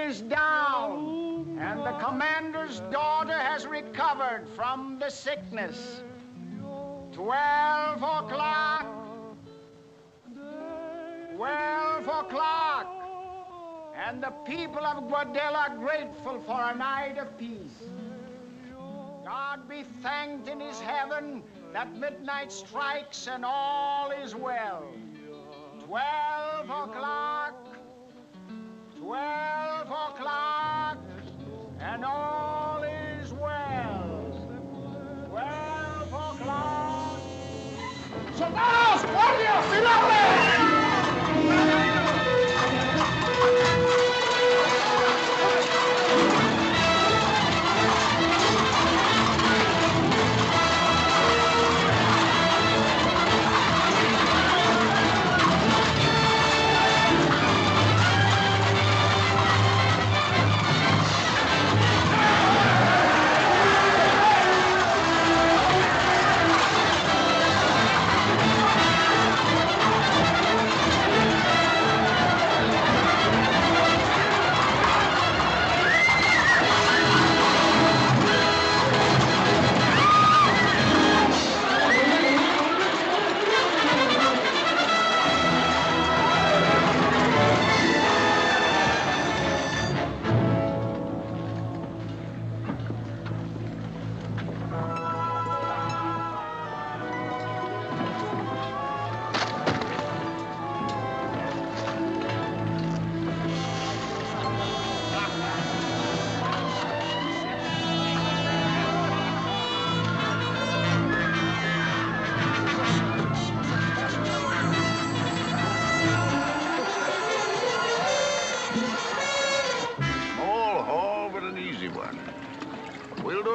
is down, and the commander's daughter has recovered from the sickness. 12 o'clock. 12 o'clock. And the people of Guadel are grateful for a night of peace. God be thanked in his heaven that midnight strikes and all is well. 12 o'clock. 12 o'clock, and all is well. 12 o'clock. ¡Soldados! ¡Guardias! ¡Tiradle!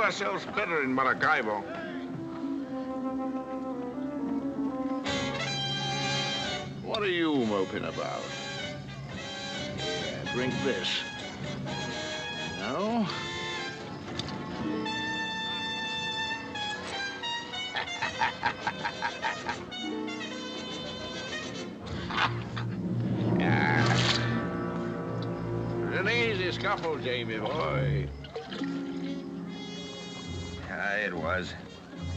Ourselves better in Maracaibo. What are you moping about? Yeah, drink this. No? It's an easy scuffle, Jamie boy. It was.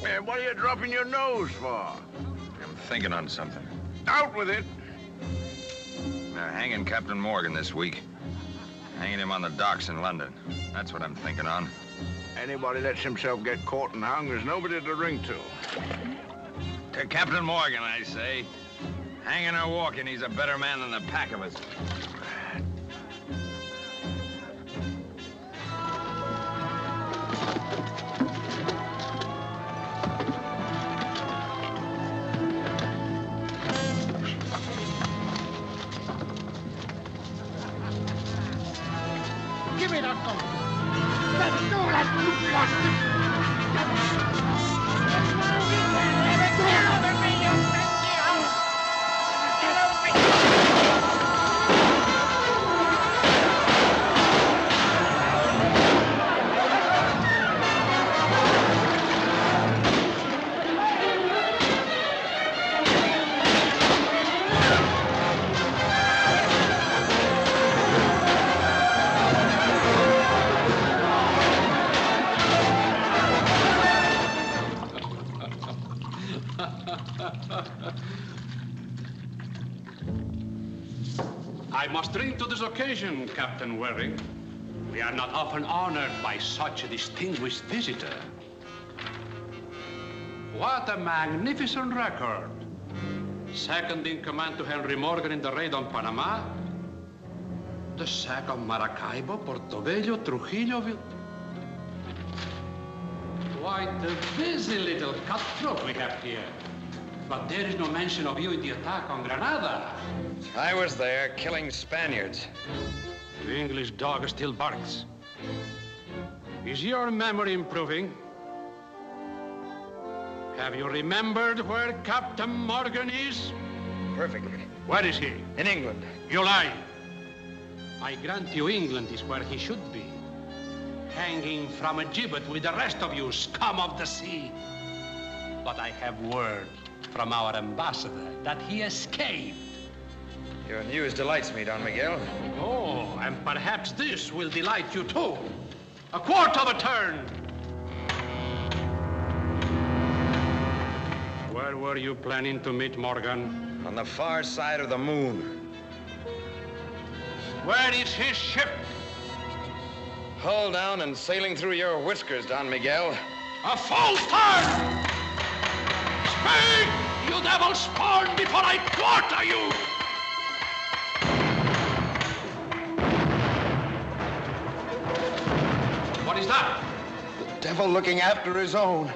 Man, what are you dropping your nose for? I'm thinking on something. Out with it. They're hanging Captain Morgan this week. Hanging him on the docks in London. That's what I'm thinking on. Anybody lets himself get caught and hung, there's nobody to ring to. To Captain Morgan, I say. Hanging or walking, he's a better man than the pack of us. Give me that gun. Let go of that, you I must drink to this occasion, Captain Waring. We are not often honored by such a distinguished visitor. What a magnificent record. Second in command to Henry Morgan in the raid on Panama. The sack of Maracaibo, Portobello, Trujillo. Quite a busy little cutthroat we have here. But there is no mention of you in the attack on Granada. I was there, killing Spaniards. The English dog still barks. Is your memory improving? Have you remembered where Captain Morgan is? Perfectly. Where is he? In England. You lie. I grant you England is where he should be. Hanging from a gibbet with the rest of you, scum of the sea. But I have word from our ambassador that he escaped. Your news delights me, Don Miguel. Oh, And perhaps this will delight you too. A quarter of a turn. Where were you planning to meet Morgan? On the far side of the moon. Where is his ship? Hull down and sailing through your whiskers, Don Miguel. A false start! Speak, you devil spawn, before I quarter you! What is that? The devil looking after his own.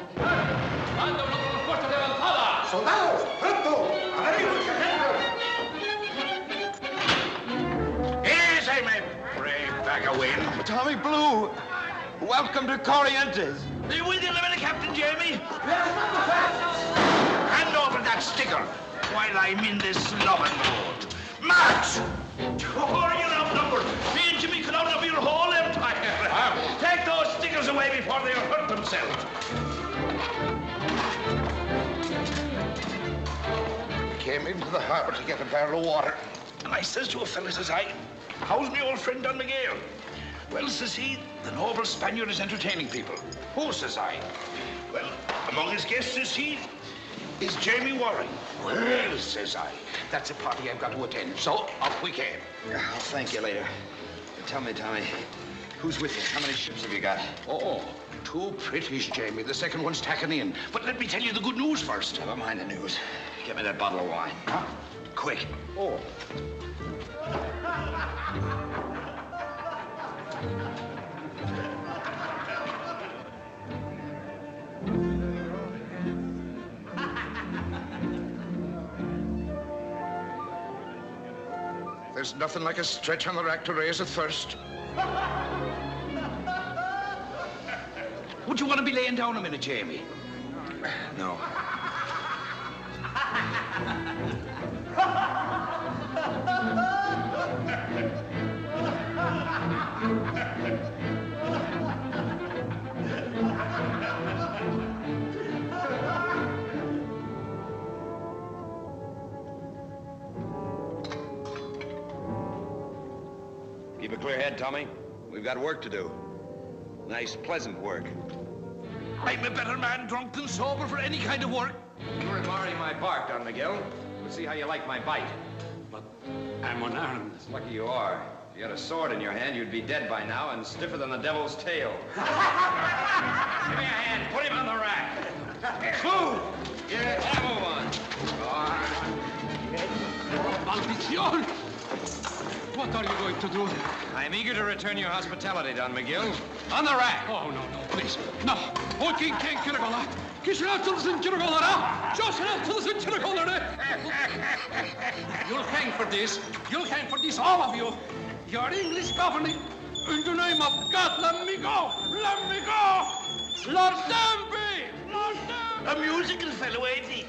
Soldados, pronto! Easy, men. Brave bag of wind. Tommy Blue, welcome to Corrientes. Are you with you, Captain Jamie? Hand over that sticker while I'm in this loving mood. March! Oh, you're outnumbered. Me and Jimmy could outnumber your whole empire. Take those stickers away before they hurt themselves. Came into the harbor to get a barrel of water. And I says to a fella, says I, how's my old friend Don Miguel? Well, says he, the noble Spaniard is entertaining people. Who, says I? Well, among his guests, says he, is Jamie Warren. Well, says I, that's a party I've got to attend. So, up we came. I'll thank you later. Tell me, Tommy, who's with you? How many ships have you got? Oh, 2 British, Jamie. The second one's tacking in. But let me tell you the good news first. Never mind the news. Get me that bottle of wine. Huh? Quick. Oh. There's nothing like a stretch on the rack to raise a thirst. Would you want to be laying down a minute, Jamie? No. Keep a clear head, Tommy. We've got work to do. Nice, pleasant work. I'm a better man drunk than sober for any kind of work. You're admiring my bark, Don Miguel. We'll see how you like my bite. But I'm unarmed. Lucky you are. If you had a sword in your hand, you'd be dead by now and stiffer than the devil's tail. Give me a hand. Put him on the rack. Move! Yeah, move on. Maldición! What are you going to do? I'm eager to return your hospitality, Don Miguel. On the rack! Oh, no, please. No. Oh, king can't kill a You'll hang for this. You'll hang for this, all of you. You're English governing. In the name of God, let me go. Let me go. Lord Danby! Lord Danby! A musical fellow, ain't he?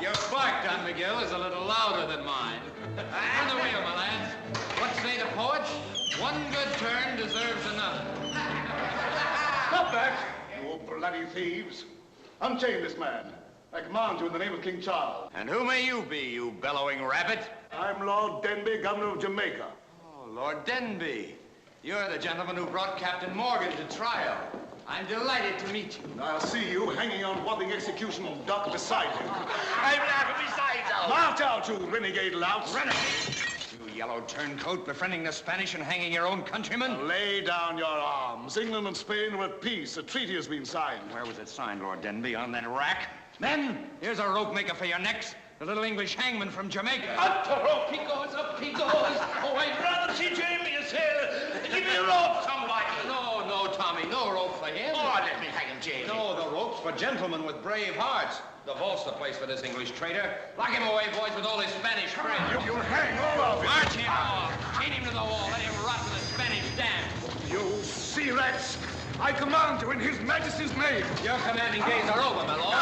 Your bark, Don Miguel, is a little louder than mine. On the wheel, my lads. What say the poets? One good turn deserves another. Stop that, you bloody thieves. Unchain this man. I command you in the name of King Charles. And who may you be, you bellowing rabbit? I'm Lord Denby, governor of Jamaica. Oh, Lord Denby. You're the gentleman who brought Captain Morgan to trial. I'm delighted to meet you. I'll see you hanging on wadding execution dock beside him. I'm laughing besides out. March out, you renegade louts. Renegade! You yellow turncoat, befriending the Spanish and hanging your own countrymen? Lay down your arms. England and Spain are at peace. A treaty has been signed. Where was it signed, Lord Denby? On that rack? Men, here's a rope maker for your necks. The little English hangman from Jamaica. Up the rope he goes, up he goes. Oh, I'd rather see Jamie as hell. Give me a rope, somebody. No, Tommy, no rope for him. Oh, let me hang him, Jamie. No, the rope's for gentlemen with brave hearts. The vault's the place for this English traitor. Lock him away, boys, with all his Spanish friends. You'll hang all of you. March him off. Chain him to the wall. Let him rot in the Spanish damn. You sea rats. I command you in His Majesty's name. Your commanding days are over, my lord.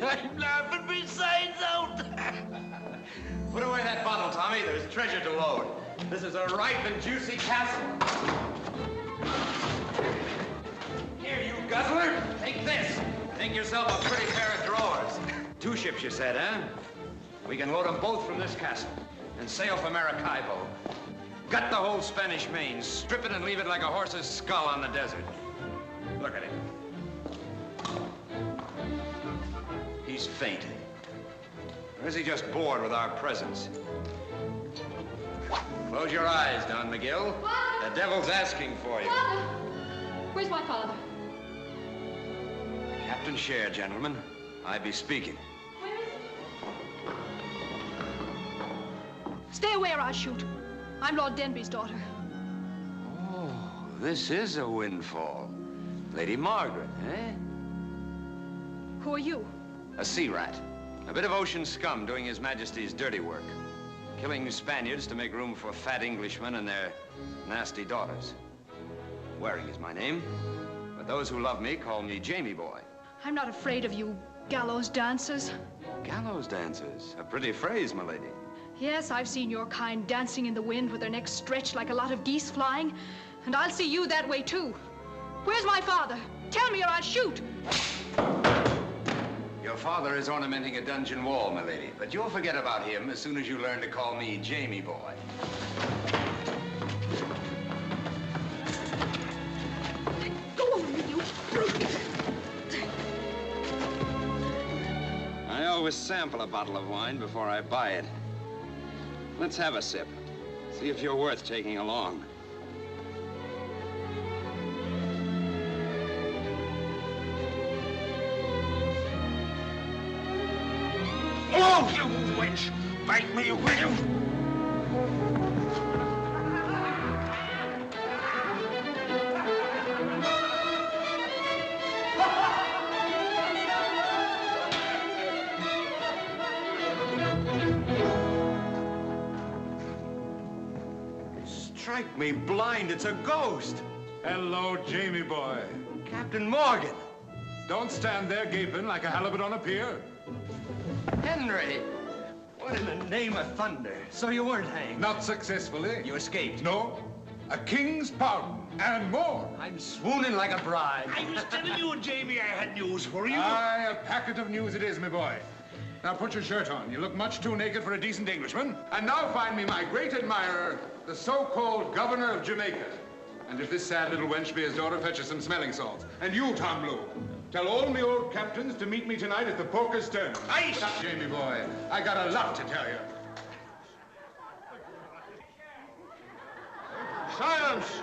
I'm laughing besides out. Put away that bottle, Tommy. There's treasure to load. This is a ripe and juicy castle. Here, you guzzler. Take this. Make yourself a pretty pair of drawers. 2 ships, you said, huh? We can load them both from this castle and sail for Maracaibo. Gut the whole Spanish main, strip it and leave it like a horse's skull on the desert. Look at him. He's fainting. Or is he just bored with our presence? Close your eyes, Don Miguel. Father! The devil's asking for you. Father! Where's my father? The captain's share, gentlemen. I be speaking. Where is he? Stay away or I'll shoot. I'm Lord Denby's daughter. Oh, this is a windfall. Lady Margaret, eh? Who are you? A sea rat. A bit of ocean scum doing His Majesty's dirty work. Killing Spaniards to make room for fat Englishmen and their nasty daughters. Waring is my name, but those who love me call me Jamie Boy. I'm not afraid of you gallows dancers. Gallows dancers. A pretty phrase, my lady. Yes, I've seen your kind dancing in the wind with their necks stretched like a lot of geese flying, and I'll see you that way too. Where's my father? Tell me or I'll shoot. Your father is ornamenting a dungeon wall, my lady, but you'll forget about him as soon as you learn to call me Jamie Boy. Go over with you brute. I always sample a bottle of wine before I buy it. Let's have a sip. See if you're worth taking along. Oh, you wench! Bite me, will you? Strike me blind, it's a ghost. Hello, Jamie boy. Captain Morgan. Don't stand there gaping like a halibut on a pier. Henry! What in the name of thunder? So you weren't hanged? Not successfully. You escaped? No. A king's pardon and more. I'm swooning like a bride. I was telling you, Jamie, I had news for you. Aye, a packet of news it is, my boy. Now put your shirt on. You look much too naked for a decent Englishman. And now find me my great admirer, the so-called governor of Jamaica. And if this sad little wench be his daughter, fetch her some smelling salts. And you, Tom Blue, tell all me old captains to meet me tonight at the Poker's Stern. Aye, Jamie boy, I got a lot to tell you. Silence!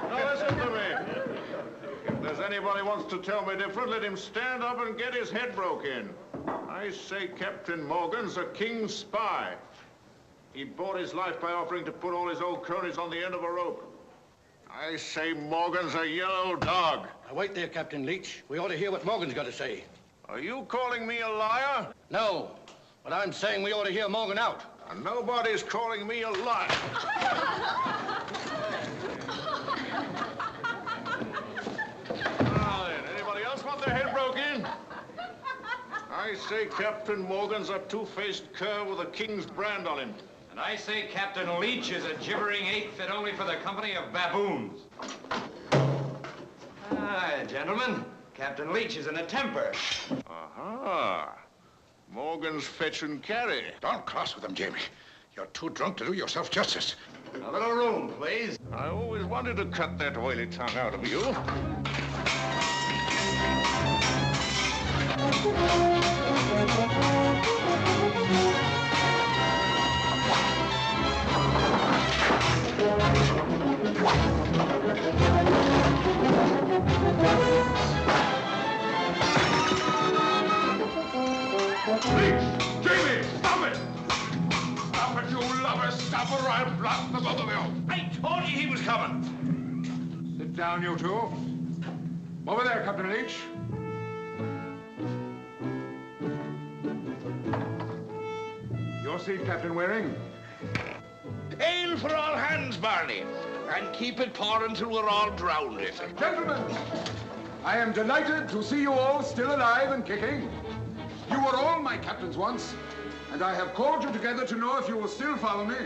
Now listen to me. If there's anybody wants to tell me different, let him stand up and get his head broke in. I say Captain Morgan's a king's spy. He bought his life by offering to put all his old cronies on the end of a rope. I say Morgan's a yellow dog. Now, wait there, Captain Leach. We ought to hear what Morgan's got to say. Are you calling me a liar? No, but I'm saying we ought to hear Morgan out. And nobody's calling me a liar. Now then, anybody else want their head broke in? I say Captain Morgan's a two-faced cur with a king's brand on him. And I say Captain Leach is a gibbering ape fit only for the company of baboons. Gentlemen, Captain Leach is in a temper. Aha. Morgan's fetch and carry. Don't cross with him, Jamie. You're too drunk to do yourself justice. A little room, please. I always wanted to cut that oily tongue out of you. Please, Jamie, stop it! Stop it, you lovers! Stop or I'll blast the both of you! I told you he was coming. Sit down, you two. Over there, Captain Leach. Your seat, Captain Waring. Ale for all hands, Barney. And keep it pouring till we're all drowned, if it. Gentlemen, I am delighted to see you all still alive and kicking. You were all my captains once, and I have called you together to know if you will still follow me.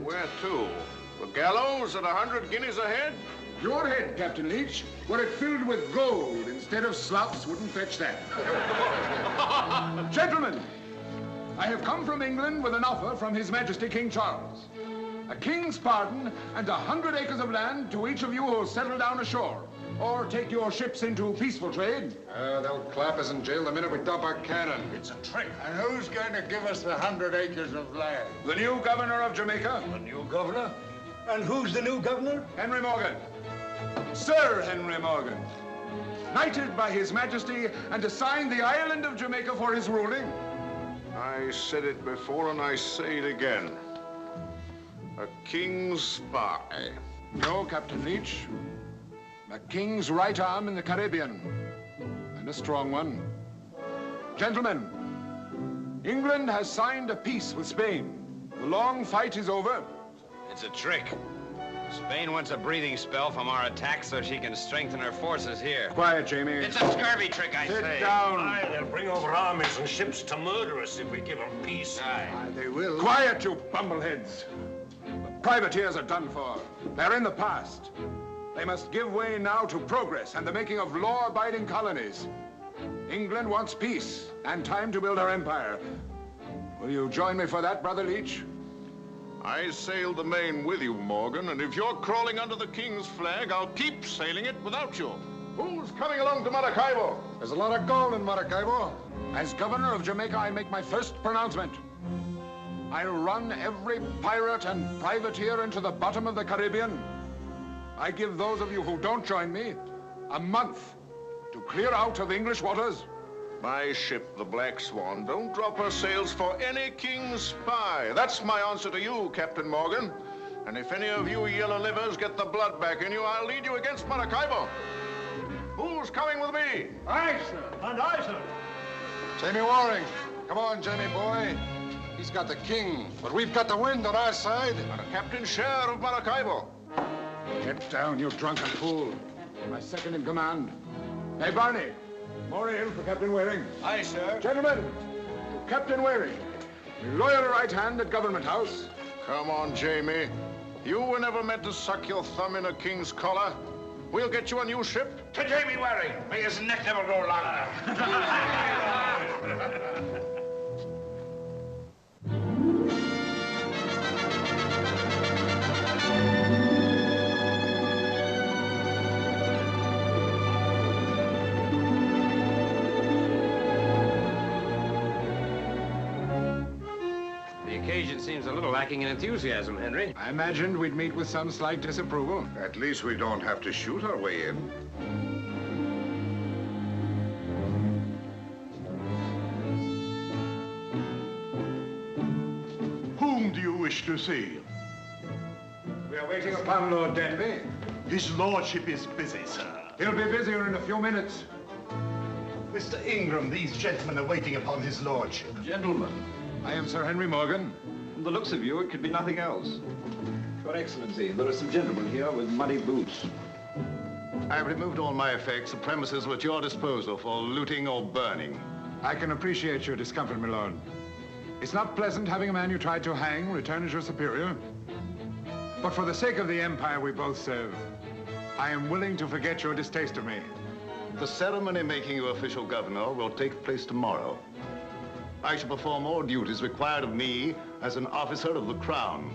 Where to? The gallows at 100 guineas a head? Your head, Captain Leach, were it filled with gold instead of slops, wouldn't fetch that. Gentlemen, I have come from England with an offer from His Majesty King Charles. A king's pardon and 100 acres of land to each of you who'll settle down ashore or take your ships into peaceful trade. They'll clap us in jail the minute we dump our cannon. It's a trick. And who's going to give us the 100 acres of land? The new governor of Jamaica. The new governor? And who's the new governor? Henry Morgan. Sir Henry Morgan. Knighted by His Majesty and assigned the island of Jamaica for his ruling. I said it before and I say it again. A king's spy. No, Captain Leach. A king's right arm in the Caribbean. And a strong one. Gentlemen, England has signed a peace with Spain. The long fight is over. It's a trick. Spain wants a breathing spell from our attack so she can strengthen her forces here. Quiet, Jamie. It's a scurvy trick, I say. Sit down. Aye, they'll bring over armies and ships to murder us if we give them peace. Aye. They will. Quiet, you bumbleheads. The privateers are done for. They're in the past. They must give way now to progress and the making of law-abiding colonies. England wants peace and time to build her empire. Will you join me for that, Brother Leach? I sailed the Main with you, Morgan, and if you're crawling under the king's flag, I'll keep sailing it without you. Who's coming along to Maracaibo? There's a lot of gold in Maracaibo. As governor of Jamaica, I make my first pronouncement. I'll run every pirate and privateer into the bottom of the Caribbean. I give those of you who don't join me a month to clear out of English waters. My ship, the Black Swan, don't drop her sails for any king's spy. That's my answer to you, Captain Morgan. And if any of you yellow livers get the blood back in you, I'll lead you against Maracaibo. Who's coming with me? Aye, sir. And I, sir. Jamie Waring. Come on, Jamie boy. He's got the king, but we've got the wind on our side. And a Captain Share of Maracaibo. Get down, you drunken fool. My second in command. Hey, Barney. Maureen for Captain Waring. Aye, sir. Gentlemen, to Captain Waring, your loyal right hand at Government House. Come on, Jamie. You were never meant to suck your thumb in a king's collar. We'll get you a new ship. To Jamie Waring. May his neck never grow longer. The occasion seems a little lacking in enthusiasm, Henry. I imagined we'd meet with some slight disapproval. At least we don't have to shoot our way in. Whom do you wish to see? We are waiting upon Lord Denby. His lordship is busy, sir. He'll be busier in a few minutes. Mr. Ingram, these gentlemen are waiting upon his lordship. Gentlemen, I am Sir Henry Morgan. from the looks of you, it could be nothing else. Your Excellency, there are some gentlemen here with muddy boots. I have removed all my effects. The premises were at your disposal for looting or burning. I can appreciate your discomfort, my lord. It's not pleasant having a man you tried to hang return as your superior. But for the sake of the empire we both serve, I am willing to forget your distaste of me. The ceremony making you official governor will take place tomorrow. I shall perform all duties required of me as an officer of the crown.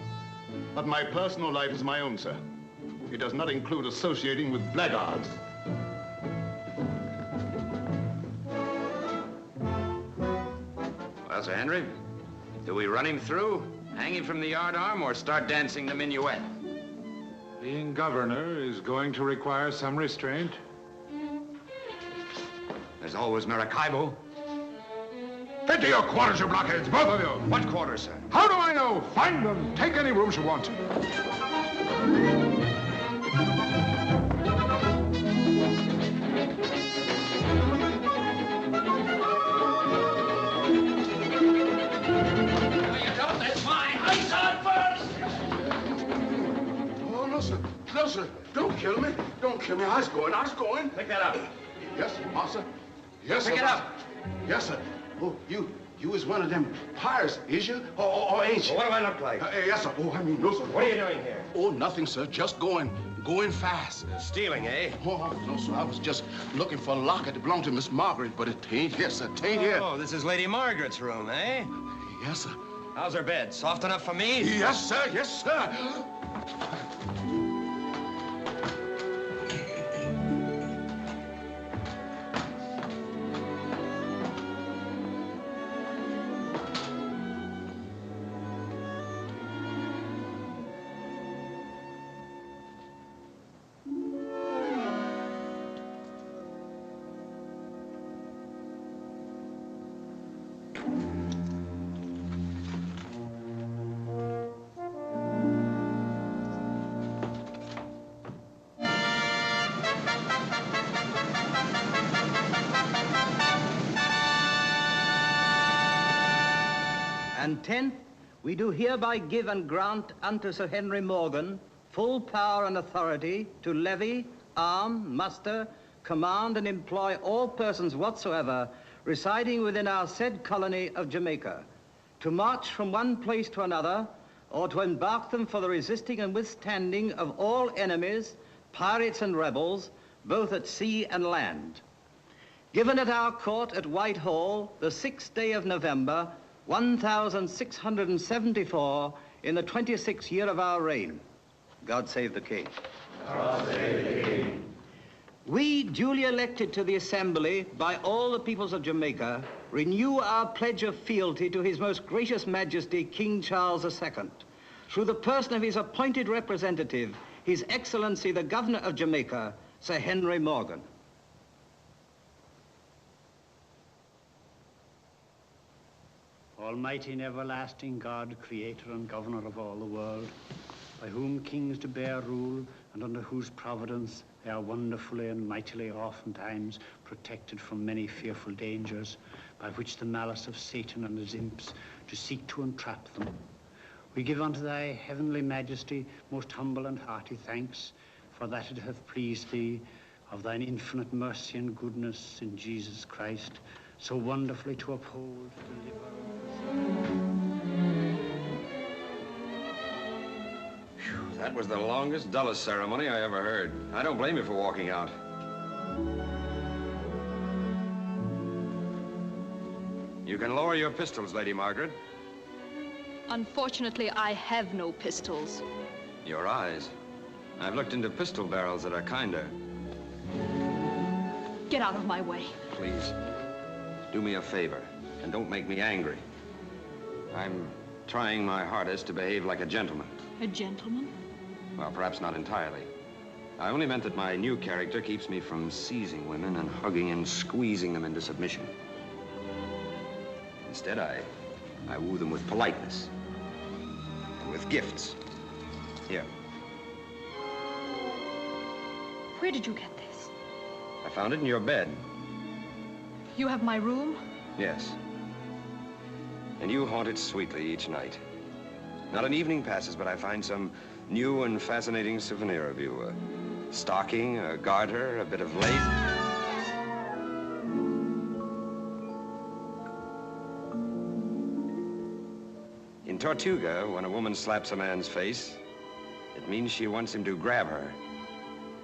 But my personal life is my own, sir. It does not include associating with blackguards. Well, Sir Henry, do we run him through, hang him from the yardarm, or start dancing the minuet? Being governor is going to require some restraint. There's always Maracaibo. Get to your quarters, you blockheads, both of you! What quarters, sir? How do I know? Find them. Take any rooms you want. No, sir. Don't kill me. Don't kill me. I was going. Pick that up. Yes, master. Yes, sir. Pick it up. Yes, sir. Oh, you You is one of them pirates, is you? Or ain't you? Well, what do I look like? Yes, sir. Oh, I mean, no, sir. What are you doing here? Oh, nothing, sir. Just going fast. Stealing, eh? Oh, no, sir. I was just looking for a locket that belonged to Miss Margaret, but it ain't here, sir. It ain't here. Oh, this is Lady Margaret's room, eh? Yes, sir. How's her bed? Soft enough for me? Yes, sir. Yes, sir. And 10th, we do hereby give and grant unto Sir Henry Morgan full power and authority to levy, arm, muster, command, and employ all persons whatsoever residing within our said colony of Jamaica, to march from one place to another, or to embark them for the resisting and withstanding of all enemies, pirates and rebels, both at sea and land. Given at our court at Whitehall, the 6th day of November, 1674, in the 26th year of our reign. God save the King. God save the King. We, duly elected to the Assembly by all the peoples of Jamaica, renew our pledge of fealty to His Most Gracious Majesty, King Charles II, through the person of his appointed representative, His Excellency, the Governor of Jamaica, Sir Henry Morgan. Almighty and everlasting God, creator and governor of all the world, by whom kings do bear rule, and under whose providence they are wonderfully and mightily oftentimes protected from many fearful dangers, by which the malice of Satan and his imps do seek to entrap them. We give unto thy heavenly majesty most humble and hearty thanks, for that it hath pleased thee, of thine infinite mercy and goodness in Jesus Christ, so wonderfully to uphold, deliver, That was the longest, dullest ceremony I ever heard. I don't blame you for walking out. You can lower your pistols, Lady Margaret. Unfortunately, I have no pistols. Your eyes. I've looked into pistol barrels that are kinder. Get out of my way. Please, do me a favor, and don't make me angry. I'm trying my hardest to behave like a gentleman. A gentleman? Well, perhaps not entirely. I only meant that my new character keeps me from seizing women and hugging and squeezing them into submission. Instead, I woo them with politeness and with gifts. Here. Where did you get this? I found it in your bed. You have my room? Yes. And you haunt it sweetly each night. Not an evening passes, but I find some new and fascinating souvenir of you. A stocking, a garter, a bit of lace. In Tortuga, when a woman slaps a man's face, it means she wants him to grab her,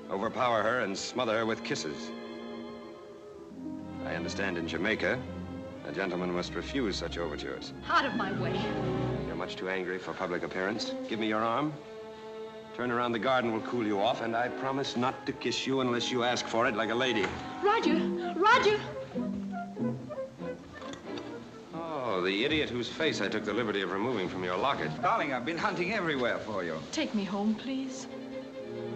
overpower her, and smother her with kisses. I understand in Jamaica, a gentleman must refuse such overtures. Out of my way. You're much too angry for public appearance. Give me your arm. Turn around, the garden will cool you off, and I promise not to kiss you unless you ask for it like a lady. Roger! Roger! Oh, the idiot whose face I took the liberty of removing from your locket. Darling, I've been hunting everywhere for you. Take me home, please.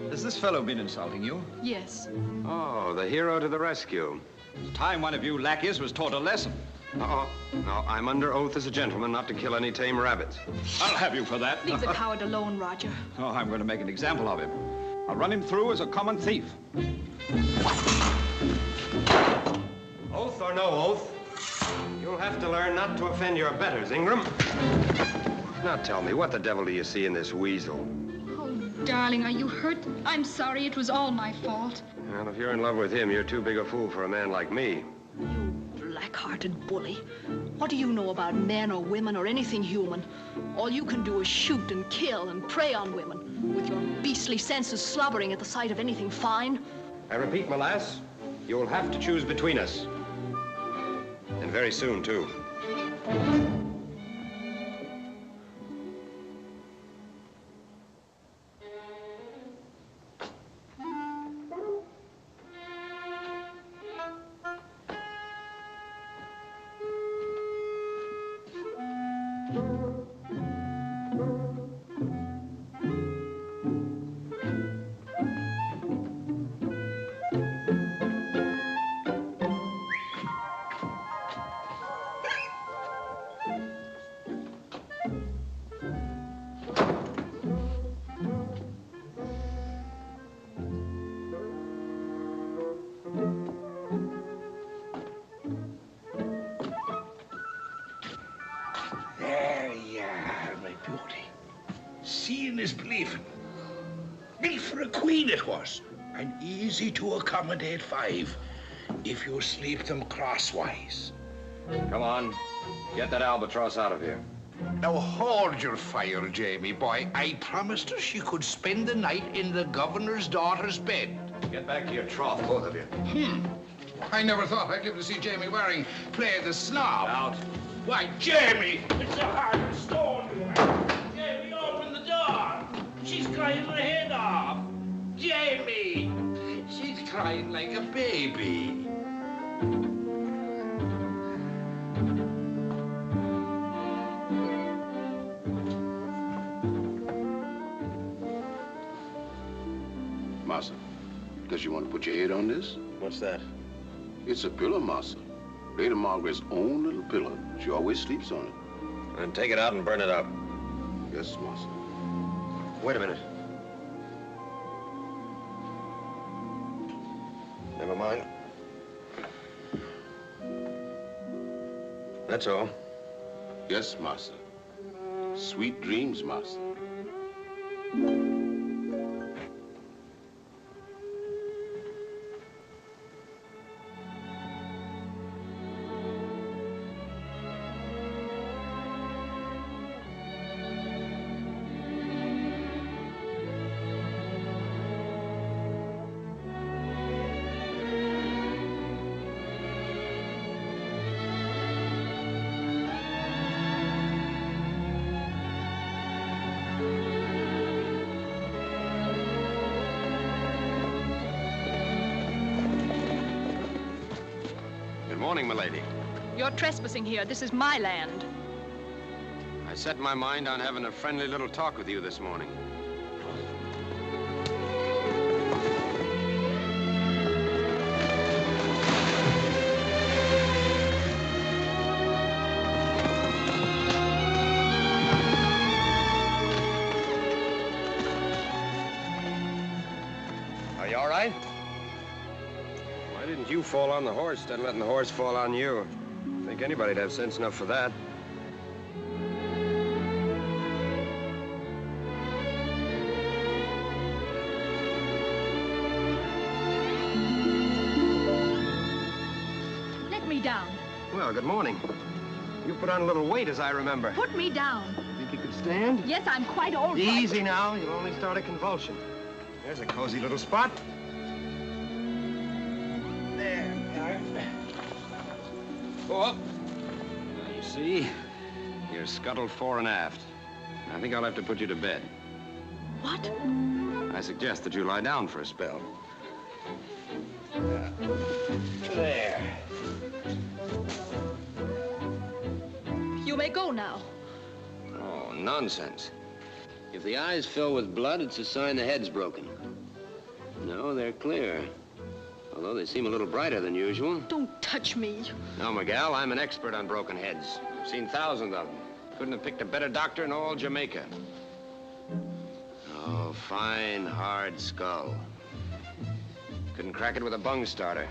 Has this fellow been insulting you? Yes. Oh, the hero to the rescue. It's time one of you lackeys was taught a lesson. No, I'm under oath as a gentleman not to kill any tame rabbits. I'll have you for that. Leave the coward alone, Roger. Oh, I'm going to make an example of him. I'll run him through as a common thief. Oath or no oath, you'll have to learn not to offend your betters, Ingram. Now tell me, what the devil do you see in this weasel? Oh, darling, are you hurt? I'm sorry. It was all my fault. Well, if you're in love with him, you're too big a fool for a man like me. Black black-hearted bully. What do you know about men or women or anything human? All you can do is shoot and kill and prey on women, with your beastly senses slobbering at the sight of anything fine. I repeat, my lass, you'll have to choose between us. And very soon, too. There you are, my beauty. Seeing is believing. Built for a queen it was, and easy to accommodate 5 if you sleep them crosswise. Come on, get that albatross out of here. Now hold your fire, Jamie boy. I promised her she could spend the night in the governor's daughter's bed. Get back to your trough, both of you. I never thought I'd live to see Jamie Waring play the snob. Out. Why, Jamie! It's a hard stone. Jamie, open the door. She's crying her head off. Jamie! She's crying like a baby. Massa, because you want to put your head on this? What's that? It's a pillow, Massa. Lady Margaret's own little pillow. She always sleeps on it. Then take it out and burn it up. Yes, Massa. Wait a minute. Never mind. That's all. Yes, Massa. Sweet dreams, Massa. Good morning, milady. You're trespassing here. This is my land. I set my mind on having a friendly little talk with you this morning. Are you all right? Why didn't you fall on the horse instead of letting the horse fall on you? I think anybody'd have sense enough for that. Let me down. Well, good morning. You put on a little weight, as I remember. Put me down. Think you could stand? Yes, I'm quite all right. Easy now. You'll only start a convulsion. There's a cozy little spot. There. Go up. Now, you see, you're scuttled fore and aft. I think I'll have to put you to bed. What? I suggest that you lie down for a spell. There. You may go now. Oh, nonsense. If the eyes fill with blood, it's a sign the head's broken. No, they're clear. Although they seem a little brighter than usual. Don't touch me. No, Miguel, I'm an expert on broken heads. I've seen thousands of them. Couldn't have picked a better doctor in all Jamaica. Oh, fine, hard skull. Couldn't crack it with a bung starter.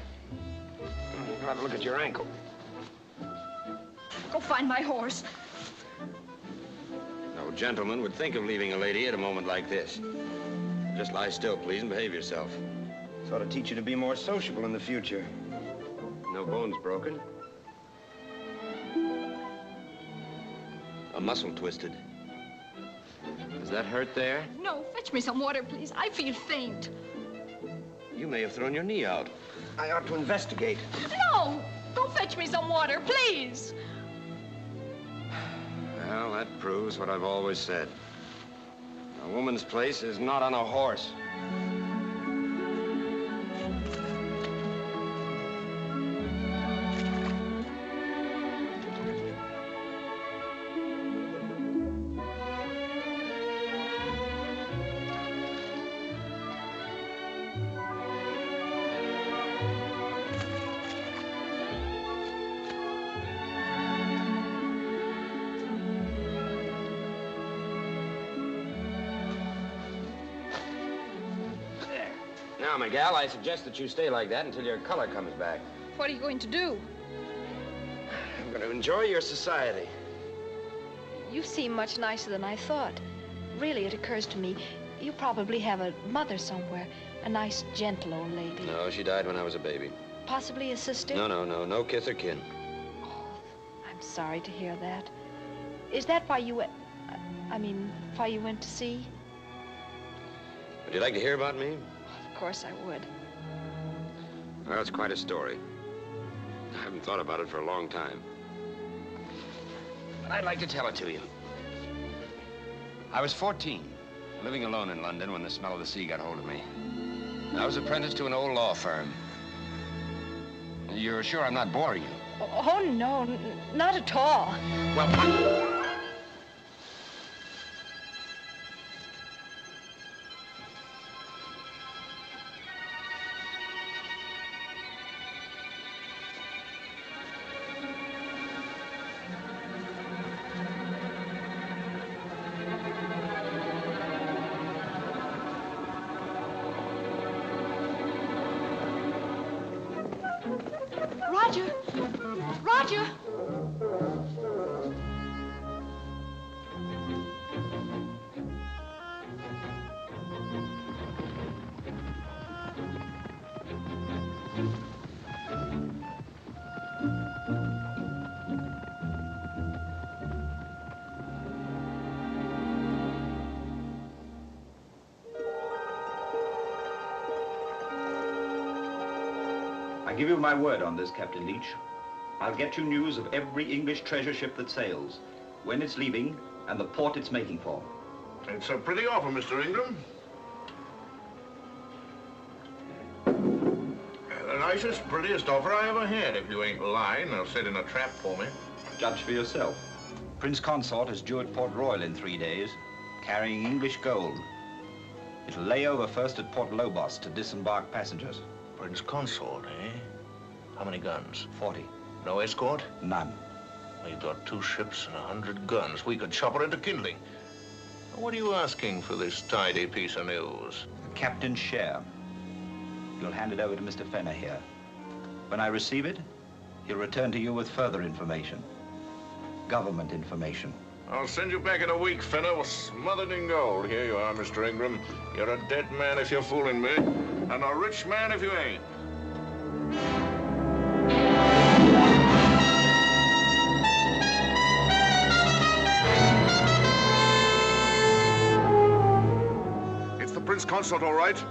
I'll have a look at your ankle. Go find my horse. No gentleman would think of leaving a lady at a moment like this. Just lie still, please, and behave yourself. This ought to teach you to be more sociable in the future. No bones broken. A muscle twisted. Does that hurt there? No, fetch me some water, please. I feel faint. You may have thrown your knee out. I ought to investigate. No! Go fetch me some water, please! Well, that proves what I've always said. A woman's place is not on a horse. Now, my gal, I suggest that you stay like that until your color comes back. What are you going to do? I'm going to enjoy your society. You seem much nicer than I thought. Really, it occurs to me, you probably have a mother somewhere. A nice, gentle old lady. No, she died when I was a baby. Possibly a sister? No kith or kin. I'm sorry to hear that. Is that why you went... why you went to sea? Would you like to hear about me? Of course I would. Well, it's quite a story. I haven't thought about it for a long time. But I'd like to tell it to you. I was 14, living alone in London when the smell of the sea got hold of me. I was apprenticed to an old law firm. You're sure I'm not boring you? Oh, no, not at all. Well, Roger! Roger! I give you my word on this, Captain Leach. I'll get you news of every English treasure ship that sails, when it's leaving, and the port it's making for. It's a pretty offer, Mr. Ingram. The nicest, prettiest offer I ever had. If you ain't lying, or setting a trap for me. Judge for yourself. Prince Consort is due at Port Royal in 3 days, carrying English gold. It'll lay over first at Port Lobos to disembark passengers. Prince Consort, eh? How many guns? 40. No escort? None. We've got 2 ships and 100 guns. We could chop her into kindling. What are you asking for this tidy piece of news? The captain's share. You'll hand it over to Mr. Fenner here. When I receive it, he'll return to you with further information. Government information. I'll send you back in a week, Fenner, smothered in gold. Here you are, Mr. Ingram. You're a dead man if you're fooling me, and a rich man if you ain't. It's the Prince Consort, all right.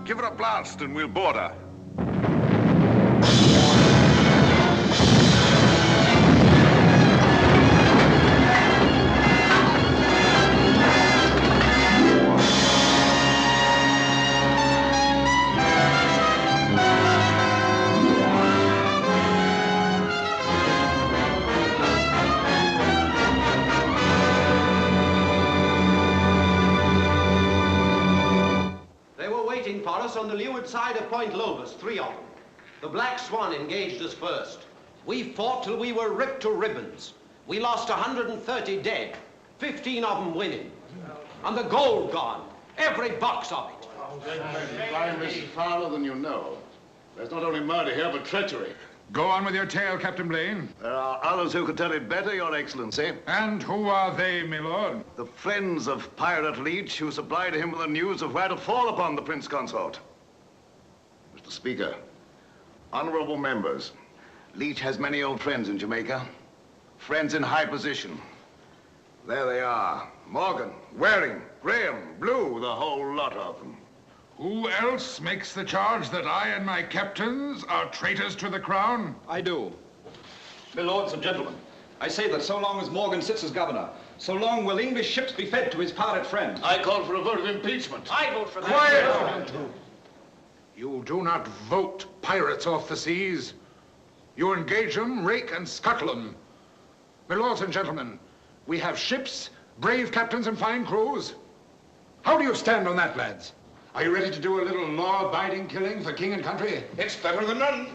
Give her a blast and we'll board her. On the leeward side of Point Lobos, 3 of them. The Black Swan engaged us first. We fought till we were ripped to ribbons. We lost 130 dead, 15 of them winning. And the gold gone, every box of it. Flying this fouler than you know. There's not only murder here, but treachery. Go on with your tale, Captain Blaine. There are others who could tell it better, Your Excellency. And who are they, my lord? The friends of Pirate Leach who supplied him with the news of where to fall upon the Prince Consort. Mr. Speaker, honorable members, Leach has many old friends in Jamaica, friends in high position. There they are. Morgan, Waring, Graham, Blue, the whole lot of them. Who else makes the charge that I and my captains are traitors to the crown? I do. My lords and gentlemen, I say that so long as Morgan sits as governor, so long will English ships be fed to his pirate friends. I call for a vote of impeachment. I vote for that. Quiet! You do not vote pirates off the seas. You engage them, rake and scuttle them. My lords and gentlemen, we have ships, brave captains and fine crews. How do you stand on that, lads? Are you ready to do a little law-abiding killing for king and country? It's better than none.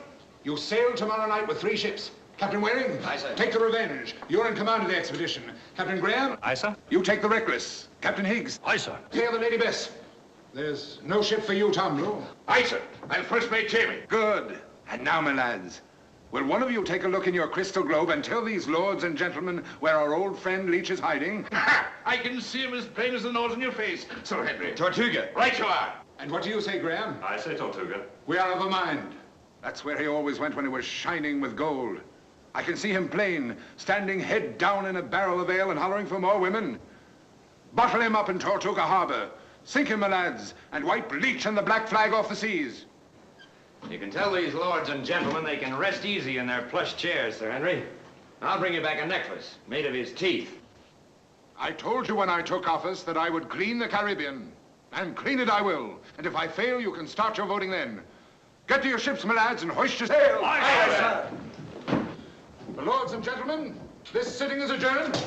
You sail tomorrow night with 3 ships. Captain Waring, Aye, sir. take the Revenge. You're in command of the expedition. Captain Graham? Aye, sir. You take the Reckless. Captain Higgs? Aye, sir. Clear the Lady Bess. There's no ship for you, Tom Blue. Aye, sir. I'm first mate Jamie. Good. And now, my lads, will one of you take a look in your crystal globe and tell these lords and gentlemen where our old friend Leach is hiding? I can see him as plain as the nose on your face, Sir Henry. Tortuga. Right you are. And what do you say, Graham? I say Tortuga. We are of a mind. That's where he always went when he was shining with gold. I can see him plain, standing head down in a barrel of ale and hollering for more women. Bottle him up in Tortuga Harbor. Sink him, my lads, and wipe Leach and the Black Flag off the seas. You can tell these lords and gentlemen they can rest easy in their plush chairs, Sir Henry. I'll bring you back a necklace made of his teeth. I told you when I took office that I would clean the Caribbean. And clean it I will. And if I fail, you can start your voting then. Get to your ships, my lads, and hoist your sail. Aye, sir. My lords and gentlemen, this sitting is adjourned.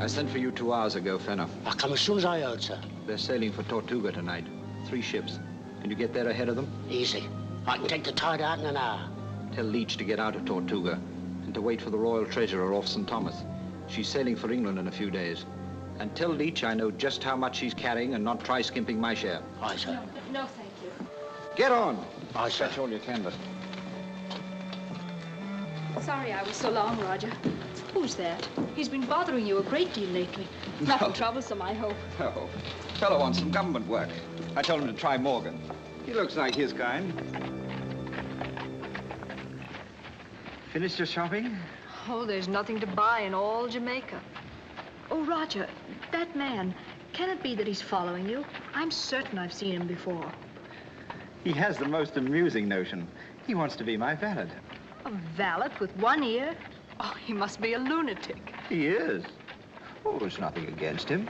I sent for you 2 hours ago, Fenner. I come as soon as I heard, sir. They're sailing for Tortuga tonight. 3 ships. Can you get there ahead of them? Easy. I can take the tide out in an hour. Tell Leach to get out of Tortuga and to wait for the Royal Treasurer off St. Thomas. She's sailing for England in a few days. And tell Leach I know just how much she's carrying and not try skimping my share. Aye, sir. No, thank you. Get on. Aye, sir. Fetch all your canvas. Sorry I was so long, Roger. Who's that? He's been bothering you a great deal lately. Nothing troublesome, I hope. Oh, fellow wants some government work. I told him to try Morgan. He looks like his kind. Finished your shopping? Oh, there's nothing to buy in all Jamaica. Oh, Roger, that man, can it be that he's following you? I'm certain I've seen him before. He has the most amusing notion. He wants to be my valet. A valet with 1 ear? Oh, he must be a lunatic. He is. Oh, there's nothing against him.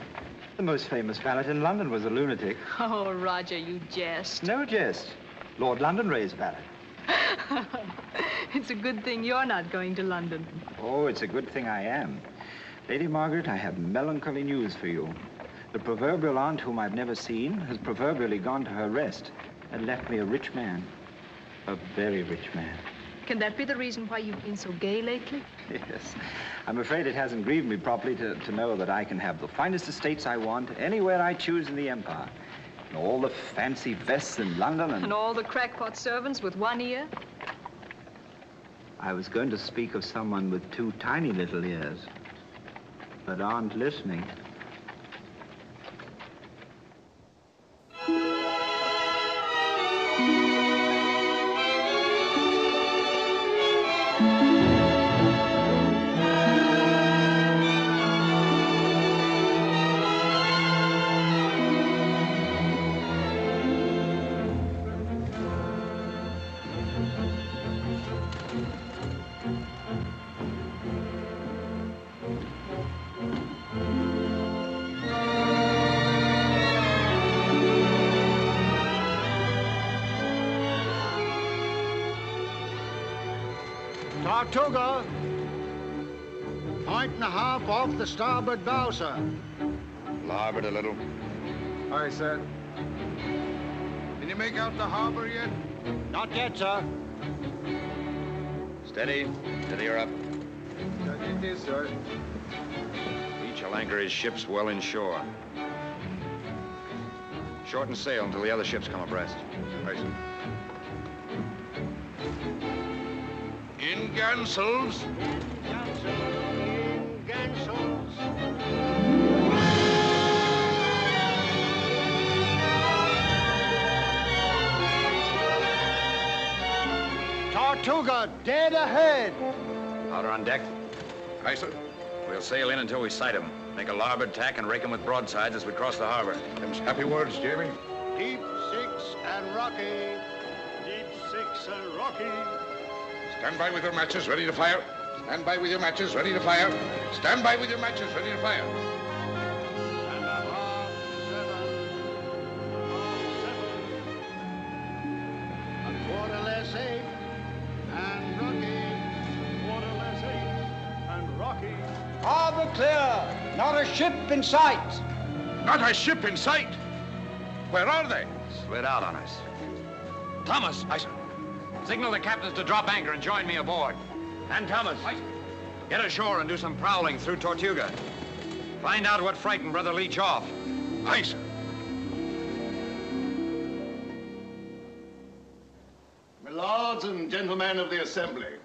The most famous valet in London was a lunatic. Oh, Roger, you jest. No jest. Lord Londonderry's valet. It's a good thing you're not going to London. Oh, it's a good thing I am. Lady Margaret, I have melancholy news for you. The proverbial aunt whom I've never seen has proverbially gone to her rest and left me a rich man. A very rich man. Can that be the reason why you've been so gay lately? Yes. I'm afraid it hasn't grieved me properly to know that I can have the finest estates I want anywhere I choose in the Empire. And all the fancy vests in London And all the crackpot servants with 1 ear? I was going to speak of someone with 2 tiny little ears, but aren't listening. Tortuga. 1.5 off the starboard bow, sir. Larboard a little. Aye, sir. Can you make out the harbor yet? Not yet, sir. Steady. Steady her up. It is, sir. Each will anchor his ships well inshore. Shorten sail until the other ships come abreast. Aye, sir. In gansels. In gansels. Tortuga, dead ahead. Powder on deck? Aye, sir. We'll sail in until we sight 'em. Make a larboard tack and rake 'em with broadsides as we cross the harbor. Them's happy words, Jamie. Deep six and rocky. Deep six and rocky. Stand by with your matches, ready to fire. Stand by with your matches, ready to fire. Stand by with your matches, ready to fire. And a half seven. A quarter less 8 and rocky. Quarter less 8 and rocky. Harbor clear. Not a ship in sight. Not a ship in sight. Where are they? Slid out on us. Thomas. Aye, sir. Signal the captains to drop anchor and join me aboard. And Thomas, get ashore and do some prowling through Tortuga. Find out what frightened Brother Leach off. Aye, sir. My lords and gentlemen of the Assembly,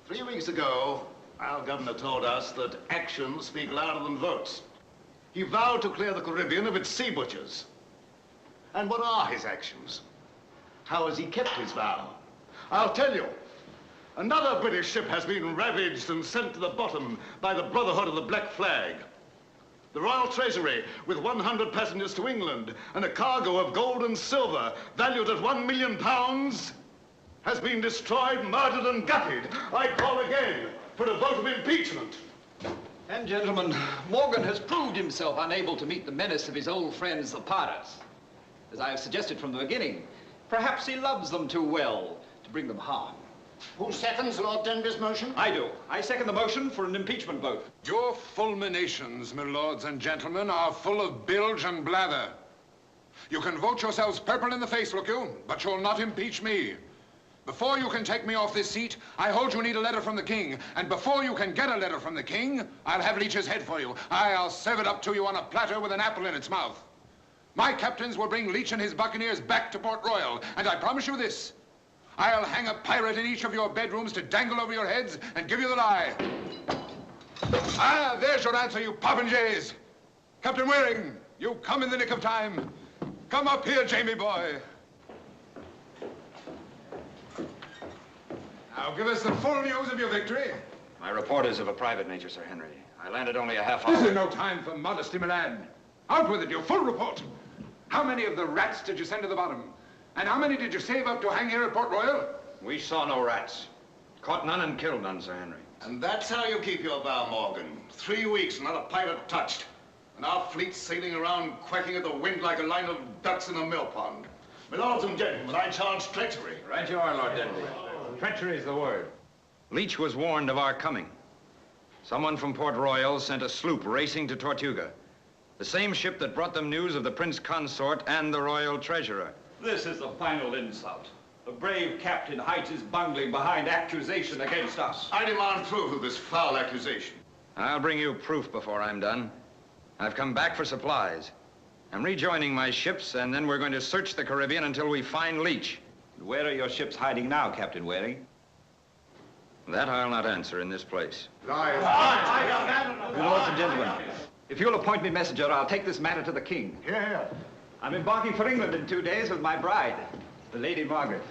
3 weeks ago, our governor told us that actions speak louder than votes. He vowed to clear the Caribbean of its sea butchers. And what are his actions? How has he kept his vow? I'll tell you. Another British ship has been ravaged and sent to the bottom by the Brotherhood of the Black Flag. The Royal Treasury, with 100 passengers to England and a cargo of gold and silver valued at £1 million, has been destroyed, murdered, and gutted. I call again for a vote of impeachment. And gentlemen, Morgan has proved himself unable to meet the menace of his old friends, the pirates. As I have suggested from the beginning, perhaps he loves them too well to bring them harm. Who seconds Lord Denby's motion? I do. I second the motion for an impeachment vote. Your fulminations, my lords and gentlemen, are full of bilge and blather. You can vote yourselves purple in the face, look you, but you'll not impeach me. Before you can take me off this seat, I hold you need a letter from the king. And before you can get a letter from the king, I'll have Leach's head for you. I'll serve it up to you on a platter with an apple in its mouth. My captains will bring Leach and his buccaneers back to Port Royal, and I promise you this. I'll hang a pirate in each of your bedrooms to dangle over your heads and give you the lie. Ah, there's your answer, you popinjays. Captain Waring, you come in the nick of time. Come up here, Jamie boy. Now, give us the full news of your victory. My report is of a private nature, Sir Henry. I landed only a half hour. This is no time for modesty, my lad. Out with it, your full report. How many of the rats did you send to the bottom? And how many did you save up to hang here at Port Royal? We saw no rats. Caught none and killed none, Sir Henry. And that's how you keep your vow, Morgan. 3 weeks, not a pirate touched. And our fleet sailing around, quacking at the wind like a line of ducks in a mill pond. My lords and gentlemen, I charge treachery. Right you are, Lord Denby. Treachery is the word. Leach was warned of our coming. Someone from Port Royal sent a sloop racing to Tortuga. The same ship that brought them news of the Prince Consort and the Royal Treasurer. This is the final insult. The brave captain hides his bungling behind accusation against us. I demand proof of this foul accusation. I'll bring you proof before I'm done. I've come back for supplies. I'm rejoining my ships, and then we're going to search the Caribbean until we find Leach. Where are your ships hiding now, Captain Waring? That I'll not answer in this place. Your lords and gentlemen, if you'll appoint me messenger, I'll take this matter to the king. Here. I'm embarking for England in 2 days with my bride, the Lady Margaret.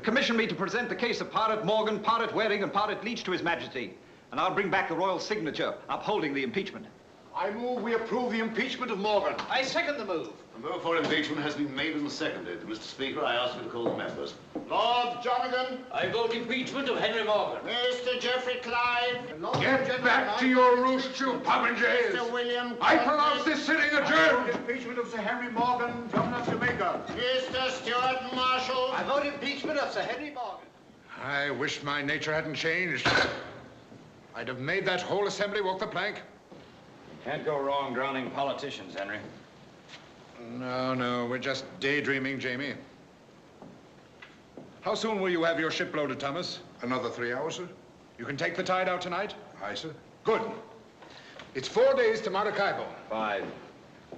Commission me to present the case of Pirate Morgan, Pirate Waring, and Pirate Leach to His Majesty, and I'll bring back the royal signature upholding the impeachment. I move we approve the impeachment of Morgan. I second the move. The move for impeachment has been made and seconded. Mr. Speaker, I ask you to call the members. Lord Jonathan. I vote impeachment of Henry Morgan. Mr. Geoffrey Clive. Get back to your roost, you popinjays. Mr. William. I pronounce this sitting adjourned. Impeachment of Sir Henry Morgan, Governor of Jamaica. Mr. Stuart Marshall. I vote impeachment of Sir Henry Morgan. I wish my nature hadn't changed. I'd have made that whole assembly walk the plank. Can't go wrong drowning politicians, Henry. No, we're just daydreaming, Jamie. How soon will you have your ship loaded, Thomas? Another 3 hours, sir. You can take the tide out tonight? Aye, sir. Good. It's 4 days to Maracaibo. 5.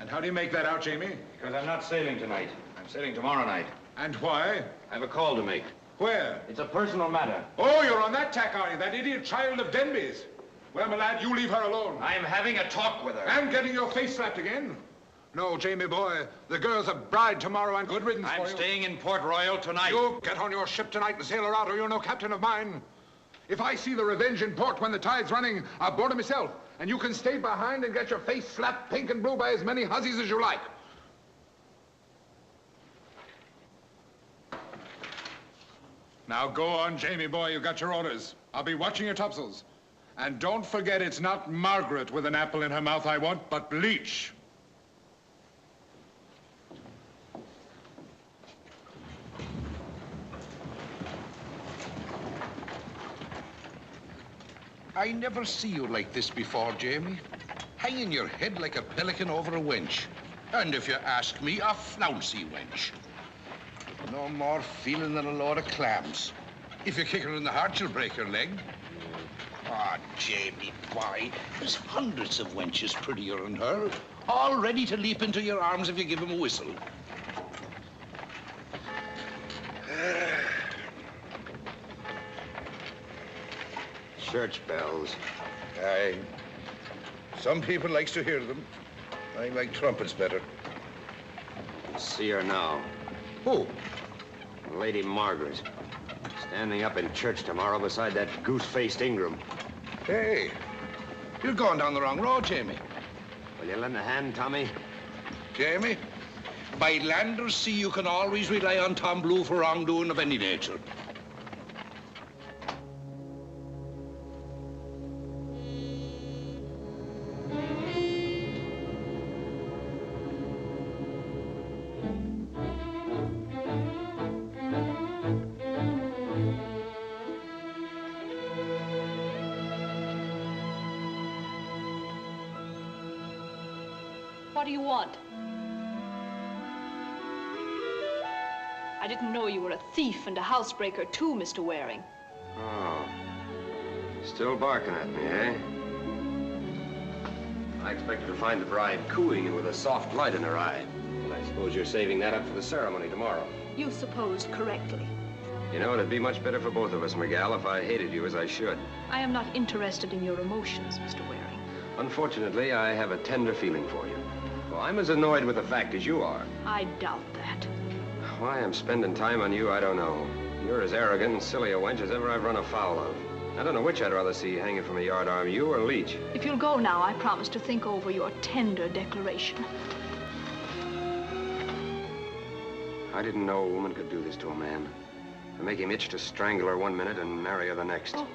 And how do you make that out, Jamie? Because I'm not sailing tonight. I'm sailing tomorrow night. And why? I have a call to make. Where? It's a personal matter. Oh, you're on that tack, are you? That idiot child of Denby's. Well, my lad, you leave her alone. I'm having a talk with her. And getting your face slapped again? No, Jamie boy. The girl's a bride tomorrow and good riddance for you. I'm staying in Port Royal tonight. You get on your ship tonight and sail her out or you're no captain of mine. If I see the Revenge in port when the tide's running, I'll board her myself. And you can stay behind and get your face slapped pink and blue by as many hussies as you like. Now go on, Jamie boy. You got your orders. I'll be watching your topsails. And don't forget it's not Margaret with an apple in her mouth I want, but Bleach. I never see you like this before, Jamie. Hanging your head like a pelican over a wench. And if you ask me, a flouncy wench. No more feeling than a load of clams. If you kick her in the heart, she'll break your leg. Ah, Jamie, boy, there's hundreds of wenches prettier than her, all ready to leap into your arms if you give them a whistle. Church bells. Aye. Some people likes to hear them. I like trumpets better. See her now. Who? Lady Margaret. Standing up in church tomorrow beside that goose-faced Ingram. Hey, you're going down the wrong road, Jamie. Will you lend a hand, Tommy? Jamie, by land or sea, you can always rely on Tom Blue for wrongdoing of any nature. What do you want? I didn't know you were a thief and a housebreaker too, Mr. Waring. Oh. Still barking at me, eh? I expected to find the bride cooing with a soft light in her eye. But I suppose you're saving that up for the ceremony tomorrow. You supposed correctly. You know, it'd be much better for both of us, Miguel, if I hated you as I should. I am not interested in your emotions, Mr. Waring. Unfortunately, I have a tender feeling for you. Well, I'm as annoyed with the fact as you are. I doubt that. Why I'm spending time on you, I don't know. You're as arrogant and silly a wench as ever I've run afoul of. I don't know which I'd rather see hanging from a yardarm, you or Leach. If you'll go now, I promise to think over your tender declaration. I didn't know a woman could do this to a man. To make him itch to strangle her one minute and marry her the next. Oh,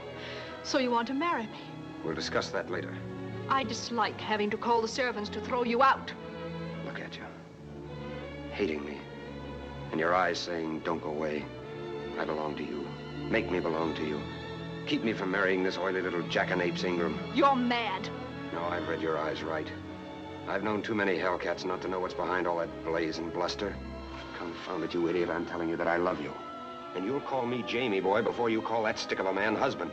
so you want to marry me? We'll discuss that later. I dislike having to call the servants to throw you out. Look at you. Hating me. And your eyes saying, don't go away. I belong to you. Make me belong to you. Keep me from marrying this oily little jackanapes Ingram. You're mad. No, I've read your eyes right. I've known too many hellcats not to know what's behind all that blaze and bluster. Confound it, you idiot, I'm telling you that I love you. And you'll call me Jamie boy before you call that stick of a man husband.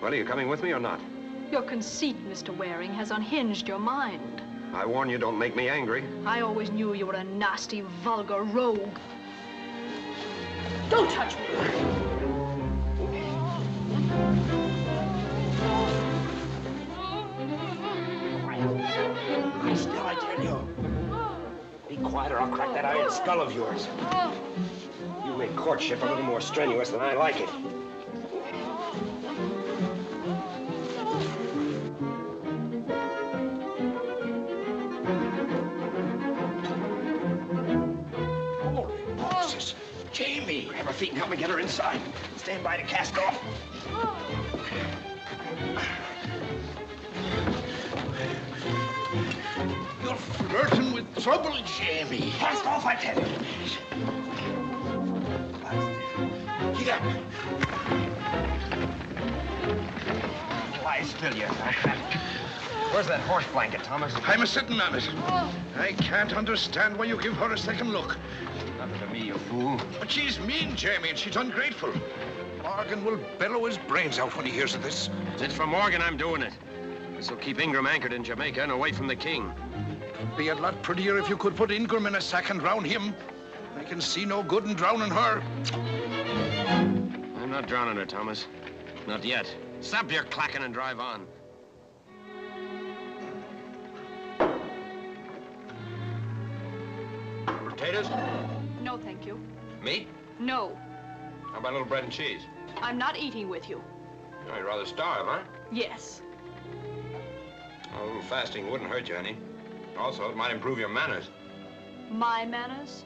Well, are you coming with me or not? Your conceit, Mr. Waring, has unhinged your mind. I warn you, don't make me angry. I always knew you were a nasty, vulgar rogue. Don't touch me! Lie still, I tell you. Be quiet or I'll crack that iron skull of yours. You make courtship a little more strenuous than I like it. Jamie! Grab her feet and help me get her inside. Stand by to cast off. You're flirting with trouble, Jamie. Cast off, I tell you. Get up. Lie still, you fat. Where's that horse blanket, Thomas? I'm a-sitting on it. I can't understand why you give her a second look. Nothing to me, you fool. But she's mean, Jamie, and she's ungrateful. Morgan will bellow his brains out when he hears of this. Since for Morgan, I'm doing it. This'll keep Ingram anchored in Jamaica and away from the king. It'd be a lot prettier if you could put Ingram in a sack and drown him. I can see no good in drowning her. I'm not drowning her, Thomas. Not yet. Stop your clacking and drive on. Potatoes? No, thank you. Meat? No. How about a little bread and cheese? I'm not eating with you. Oh, you're rather starved, huh? Yes. A little fasting wouldn't hurt you any. Also, it might improve your manners. My manners?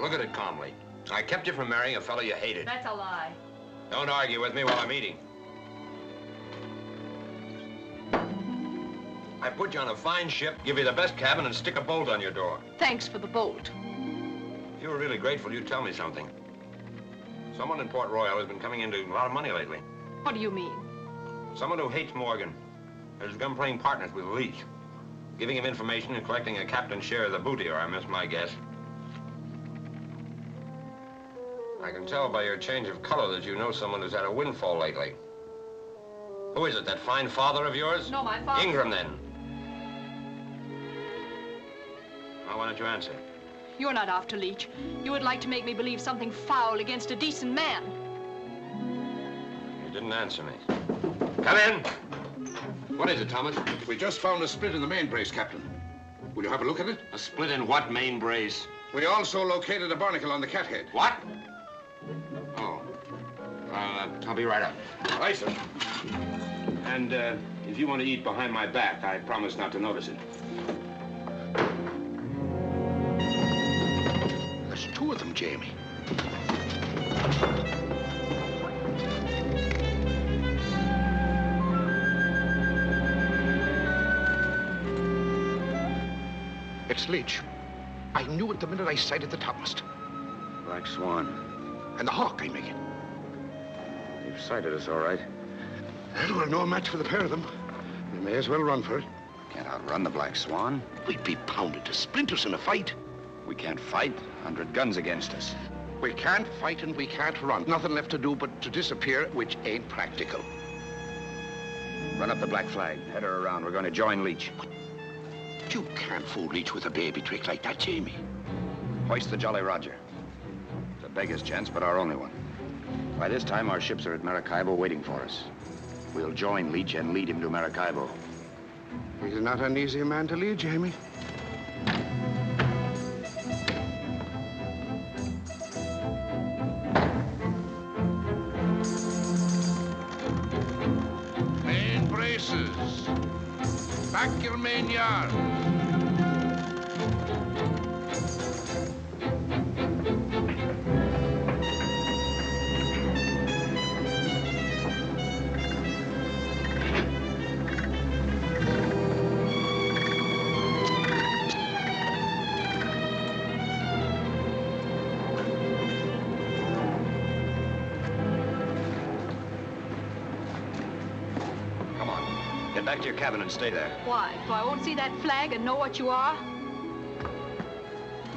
Look at it calmly. I kept you from marrying a fellow you hated. That's a lie. Don't argue with me while I'm eating. I put you on a fine ship, give you the best cabin, and stick a bolt on your door. Thanks for the bolt. If you were really grateful, you'd tell me something. Someone in Port Royal has been coming into a lot of money lately. What do you mean? Someone who hates Morgan has begun playing partners with Leach, giving him information and collecting a captain's share of the booty, or I miss my guess. I can tell by your change of color that you know someone who's had a windfall lately. Who is it, that fine father of yours? No, my father. Ingram, then. Now, why don't you answer? You're not after Leach. You would like to make me believe something foul against a decent man. You didn't answer me. Come in. What is it, Thomas? We just found a split in the main brace, Captain. Will you have a look at it? A split in what main brace? We also located a barnacle on the cathead. What? Oh. I'll be right up. Aye, sir. And if you want to eat behind my back, I promise not to notice it. There's two of them, Jamie. It's Leach. I knew it the minute I sighted the topmast. Black Swan. And the Hawk, I make it. You've sighted us, all right. Well, we're no match for the pair of them. We may as well run for it. Can't outrun the Black Swan. We'd be pounded to splinters in a fight. We can't fight. 100 guns against us. We can't fight and we can't run. Nothing left to do but to disappear, which ain't practical. Run up the black flag. Head her around. We're going to join Leach. But you can't fool Leach with a baby trick like that, Jamie. Hoist the Jolly Roger. It's a beggar's chance, but our only one. By this time, our ships are at Maracaibo waiting for us. We'll join Leach and lead him to Maracaibo. He's not an easy man to lead, Jamie. Main braces. Back your main yard. Back to your cabin and stay there. Why? So I won't see that flag and know what you are?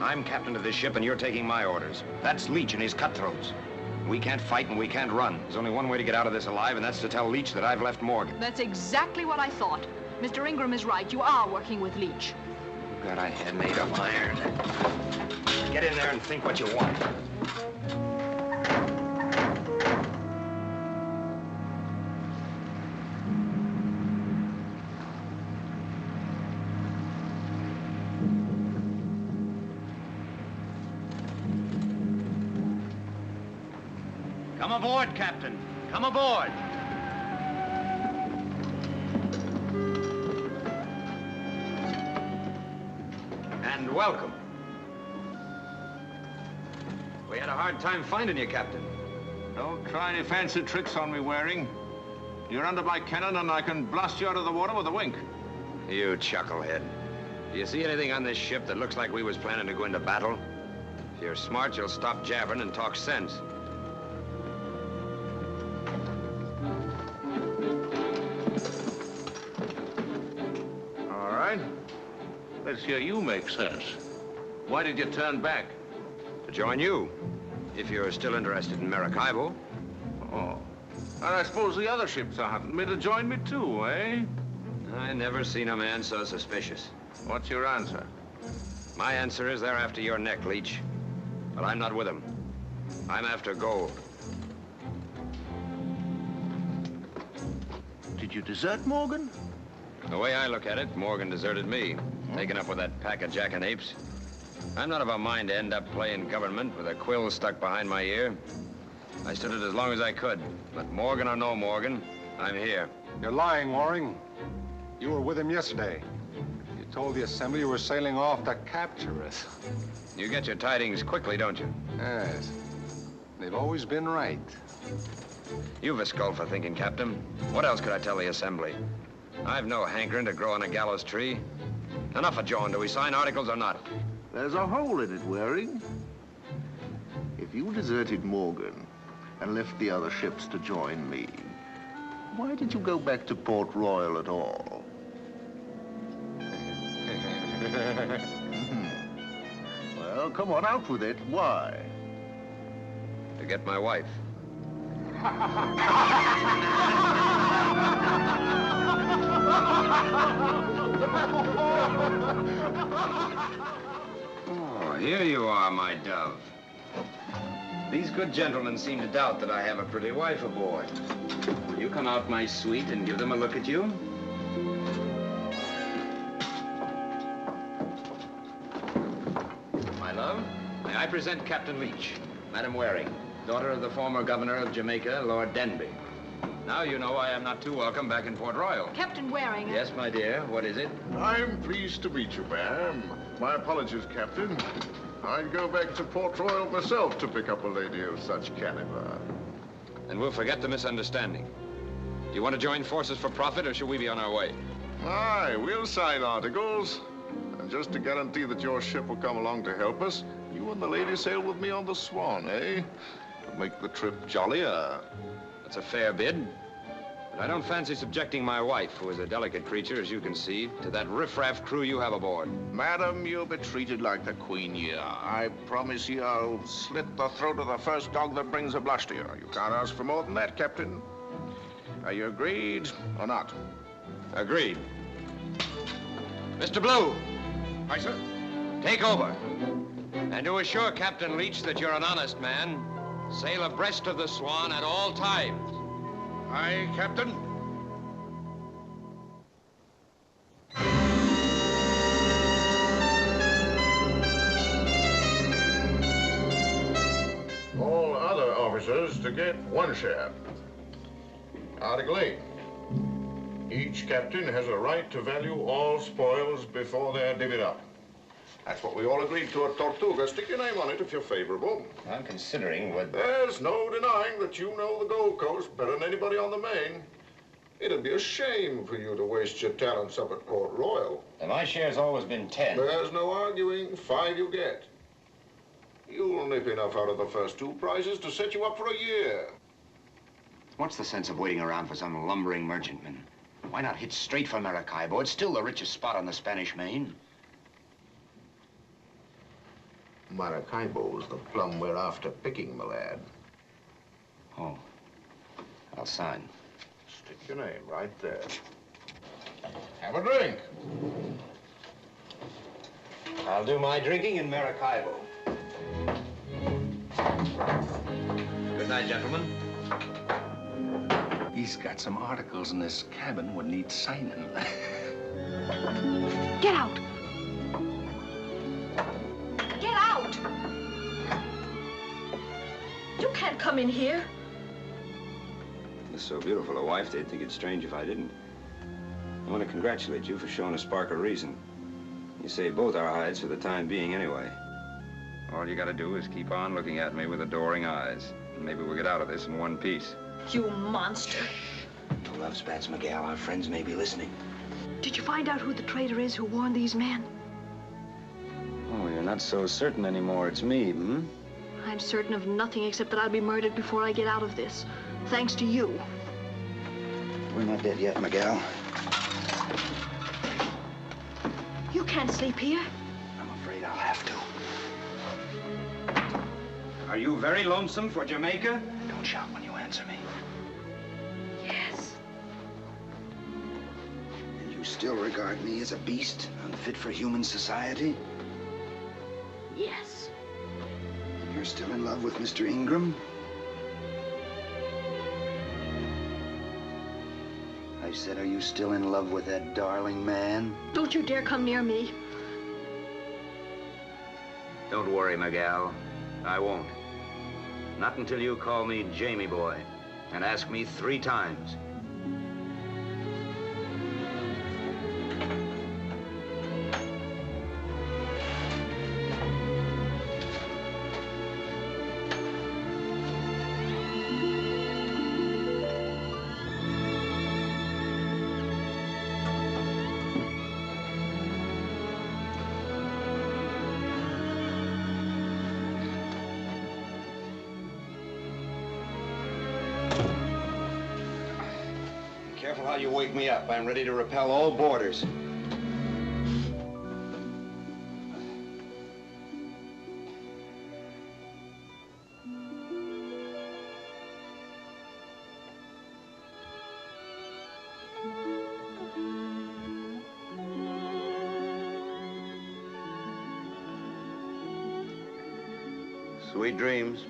I'm captain of this ship and you're taking my orders. That's Leach and his cutthroats. We can't fight and we can't run. There's only one way to get out of this alive, and that's to tell Leach that I've left Morgan. That's exactly what I thought. Mr. Ingram is right. You are working with Leach. You've got a head made of iron. Get in there and think what you want. Come aboard, Captain. Come aboard. And welcome. We had a hard time finding you, Captain. Don't try any fancy tricks on me, Waring. You're under my cannon and I can blast you out of the water with a wink. You chucklehead. Do you see anything on this ship that looks like we was planning to go into battle? If you're smart, you'll stop jabbering and talk sense. All right. Let's hear you make sense. Why did you turn back? To join you, if you're still interested in Maracaibo. Oh. And I suppose the other ships are hunting me to join me too, eh? I never seen a man so suspicious. What's your answer? My answer is they're after your neck, Leach. But I'm not with them. I'm after gold. Did you desert I'm not of a mind to end up playing government with a quill stuck behind my ear. I stood it as long as I could, but Morgan or no Morgan, I'm here. You're lying, Waring. You were with him yesterday. You told the Assembly you were sailing off to capture us. You get your tidings quickly, don't you? Yes. They've always been right. You've a skull for thinking, Captain. What else could I tell the Assembly? I've no hankering to grow on a gallows tree. Enough of jawing. Do we sign articles or not? There's a hole in it, Waring. If you deserted Morgan and left the other ships to join me, why did you go back to Port Royal at all? Well, come on, out with it. Why? To get my wife. Oh, here you are, my dove. These good gentlemen seem to doubt that I have a pretty wife aboard. Will you come out, my sweet, and give them a look at you? My love, may I present Captain Leach, Madam Waring, daughter of the former governor of Jamaica, Lord Denby. Now you know I am not too welcome back in Port Royal. Captain Waring. Yes, my dear. What is it? I'm pleased to meet you, ma'am. My apologies, Captain. I'd go back to Port Royal myself to pick up a lady of such caliber. And we'll forget the misunderstanding. Do you want to join forces for profit, or shall we be on our way? Aye, we'll sign articles. And just to guarantee that your ship will come along to help us, you and the lady sail with me on the Swan, eh? To make the trip jollier. That's a fair bid. But I don't fancy subjecting my wife, who is a delicate creature, as you can see, to that riffraff crew you have aboard. Madam, you'll be treated like the Queen you are. I promise you I'll slit the throat of the first dog that brings a blush to you. You can't ask for more than that, Captain. Are you agreed or not? Agreed. Mr. Blue. Aye, sir. Take over. And to assure Captain Leach that you're an honest man, sail abreast of the Swan at all times. Aye, Captain. All other officers to get one share. Article 8. Each captain has a right to value all spoils before they're divvied up. That's what we all agreed to at Tortuga. Stick your name on it if you're favorable. I'm considering what... There's no denying that you know the Gold Coast better than anybody on the Main. It'd be a shame for you to waste your talents up at Port Royal. And my share's always been 10. There's no arguing. 5 you get. You'll nip enough out of the first 2 prizes to set you up for a year. What's the sense of waiting around for some lumbering merchantman? Why not hit straight for Maracaibo? It's still the richest spot on the Spanish Main. Maracaibo's the plum we're after picking, my lad. Oh, I'll sign. Stick your name right there. Have a drink. I'll do my drinking in Maracaibo. Good night, gentlemen. He's got some articles in this cabin would need signing. Get out! Get out! You can't come in here. With so beautiful a wife, they'd think it strange if I didn't. I want to congratulate you for showing a spark of reason. You saved both our hides for the time being anyway. All you gotta do is keep on looking at me with adoring eyes. And maybe we'll get out of this in one piece. You monster. No love spats, Miguel. Our friends may be listening. Did you find out who the traitor is who warned these men? Oh, you're not so certain anymore it's me, hmm? I'm certain of nothing except that I'll be murdered before I get out of this. Thanks to you. We're not dead yet, Miguel. You can't sleep here. I'm afraid I'll have to. Are you very lonesome for Jamaica? Don't shout when you answer me. Yes. And you still regard me as a beast, unfit for human society? Yes. And you're still in love with Mr. Ingram? I said, are you still in love with that darling man? Don't you dare come near me. Don't worry, Miguel. I won't. Not until you call me Jamie boy and ask me 3 times. Careful how you wake me up. I'm ready to repel all boarders. Sweet dreams.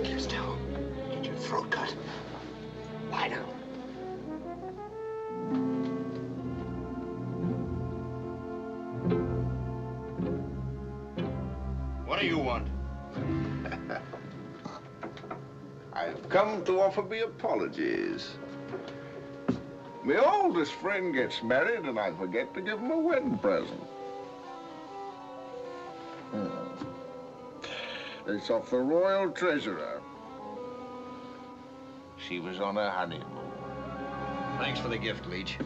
Keep still. Get your throat cut. Lie down. What do you want? I've come to offer me apologies. My oldest friend gets married and I forget to give him a wedding present. It's of the royal treasurer. She was on her honeymoon. Thanks for the gift, Leech.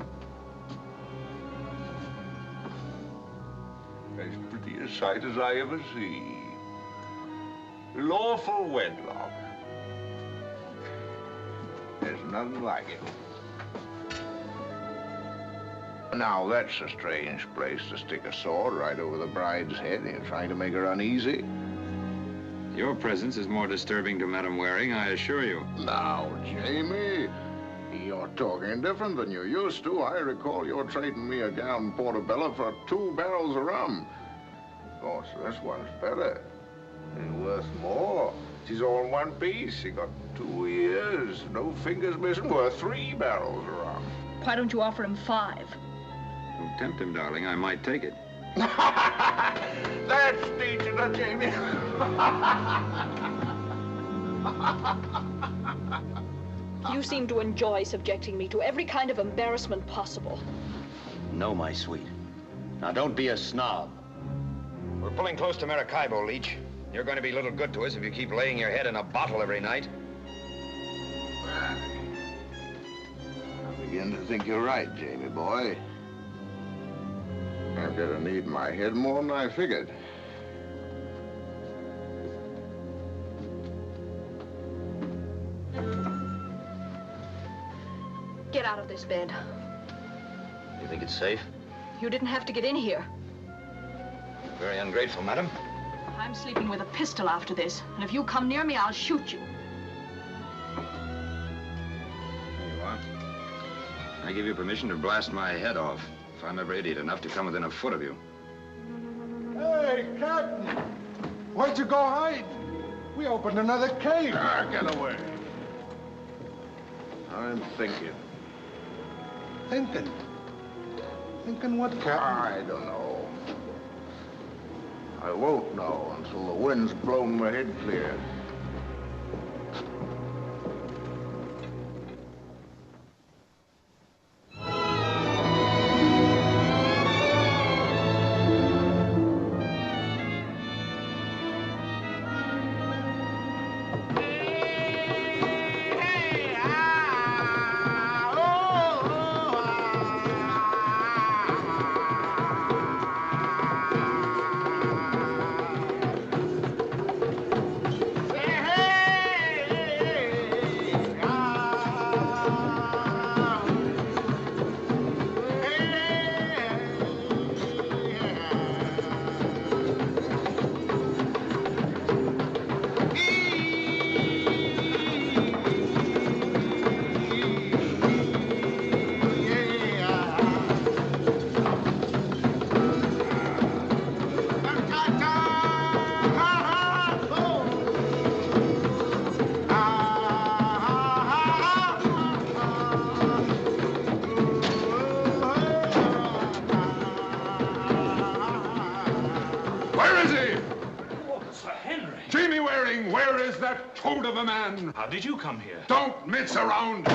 As pretty a sight as I ever see. Lawful wedlock. There's nothing like it. Now, that's a strange place to stick a sword right over the bride's head. You're trying to make her uneasy. Your presence is more disturbing to Madame Waring, I assure you. Now, Jamie, you're talking different than you used to. I recall you're trading me a gallon portobello for 2 barrels of rum. Of course, this one's better and worth more. She's all in one piece. She got 2 ears, no fingers missing, worth 3 barrels of rum. Why don't you offer him 5? Don't tempt him, darling. I might take it. That's teaching her, Jamie. You seem to enjoy subjecting me to every kind of embarrassment possible. No, my sweet. Now, don't be a snob. We're pulling close to Maracaibo, Leech. You're going to be little good to us if you keep laying your head in a bottle every night. I begin to think you're right, Jamie boy. I'm gonna need my head more than I figured. Get out of this bed. You think it's safe? You didn't have to get in here. Very ungrateful, madam. I'm sleeping with a pistol after this, and if you come near me, I'll shoot you. There you are. I give you permission to blast my head off if I'm ever idiot enough to come within a foot of you. Hey, Captain! Where'd you go hide? We opened another cave. Get away. I'm thinking. Thinking? Thinking what, Captain? I don't know. I won't know until the wind's blown my head clear. Waring, where is that toad of a man? How did you come here? Don't mince around.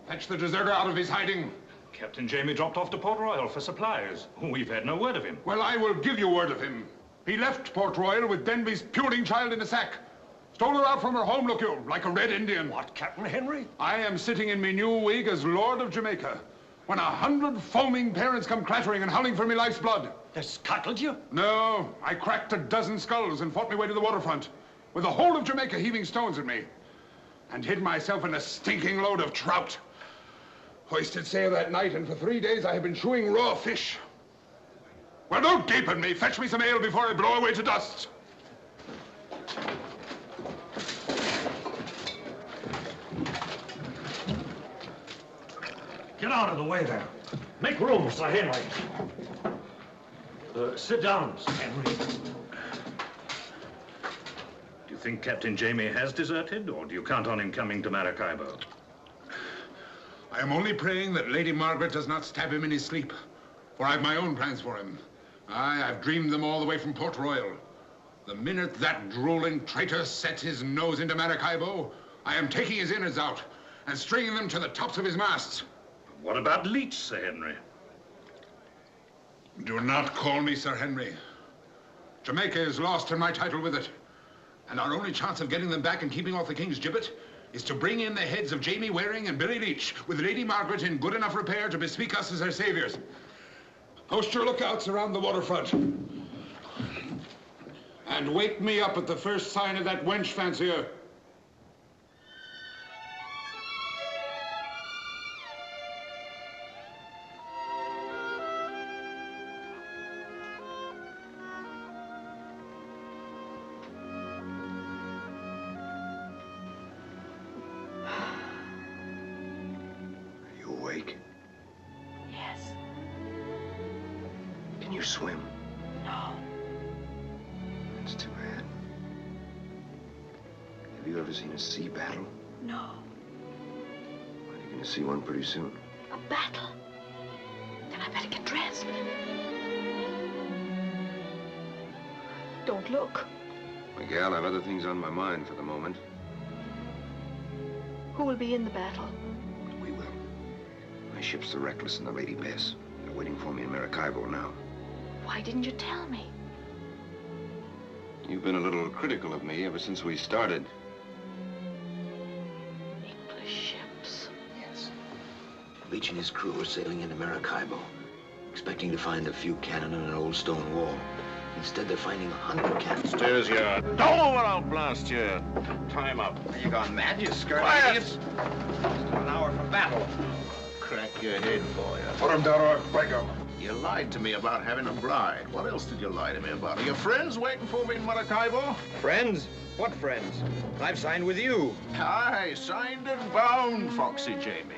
Fetch the deserter out of his hiding. Captain Jamie dropped off to Port Royal for supplies. We've had no word of him. Well, I will give you word of him. He left Port Royal with Denby's puling child in a sack. Stole her out from her home, look you, like a red Indian. What, Captain Henry? I am sitting in me new wig as Lord of Jamaica, when 100 foaming parents come clattering and howling for me life's blood. They scuttled you? No, I cracked a dozen skulls and fought my way to the waterfront, with the whole of Jamaica heaving stones at me, and hid myself in a stinking load of trout. Hoisted sail that night, and for 3 days I have been chewing raw fish. Well, don't gape at me. Fetch me some ale before I blow away to dust. Get out of the way there. Make room, Sir Henry. Sit down, Sir Henry. Do you think Captain Jamie has deserted, or do you count on him coming to Maracaibo? I am only praying that Lady Margaret does not stab him in his sleep, for I have my own plans for him. Aye, I've dreamed them all the way from Port Royal. The minute that drooling traitor sets his nose into Maracaibo, I am taking his innards out and stringing them to the tops of his masts. What about Leach, Sir Henry? Do not call me Sir Henry. Jamaica is lost and my title with it. And our only chance of getting them back and keeping off the King's gibbet is to bring in the heads of Jamie Waring and Billy Leach, with Lady Margaret in good enough repair to bespeak us as her saviors. Post your lookouts around the waterfront. And wake me up at the first sign of that wench fancier. Can you swim? No. That's too bad. Have you ever seen a sea battle? No. Well, you're going to see one pretty soon. A battle? Then I better get dressed. Don't look. Miguel, I've other things on my mind for the moment. Who will be in the battle? We will. My ship's the Reckless and the Lady Bess. They're waiting for me in Maracaibo now. Why didn't you tell me? You've been a little critical of me ever since we started. English ships. Yes. Leach and his crew are sailing into Maracaibo, expecting to find a few cannon and an old stone wall. Instead, they're finding 100 cannons. Stairs yard. Don't move it, I'll blast you. Time up. Are you gone mad, you scurvy Quiet! idiots? Still an hour from battle. Crack your head for you. Put him down or I'll break him. You lied to me about having a bride. What else did you lie to me about? Are your friends waiting for me in Maracaibo? Friends? What friends? I've signed with you. Aye, signed and bound, Foxy Jamie.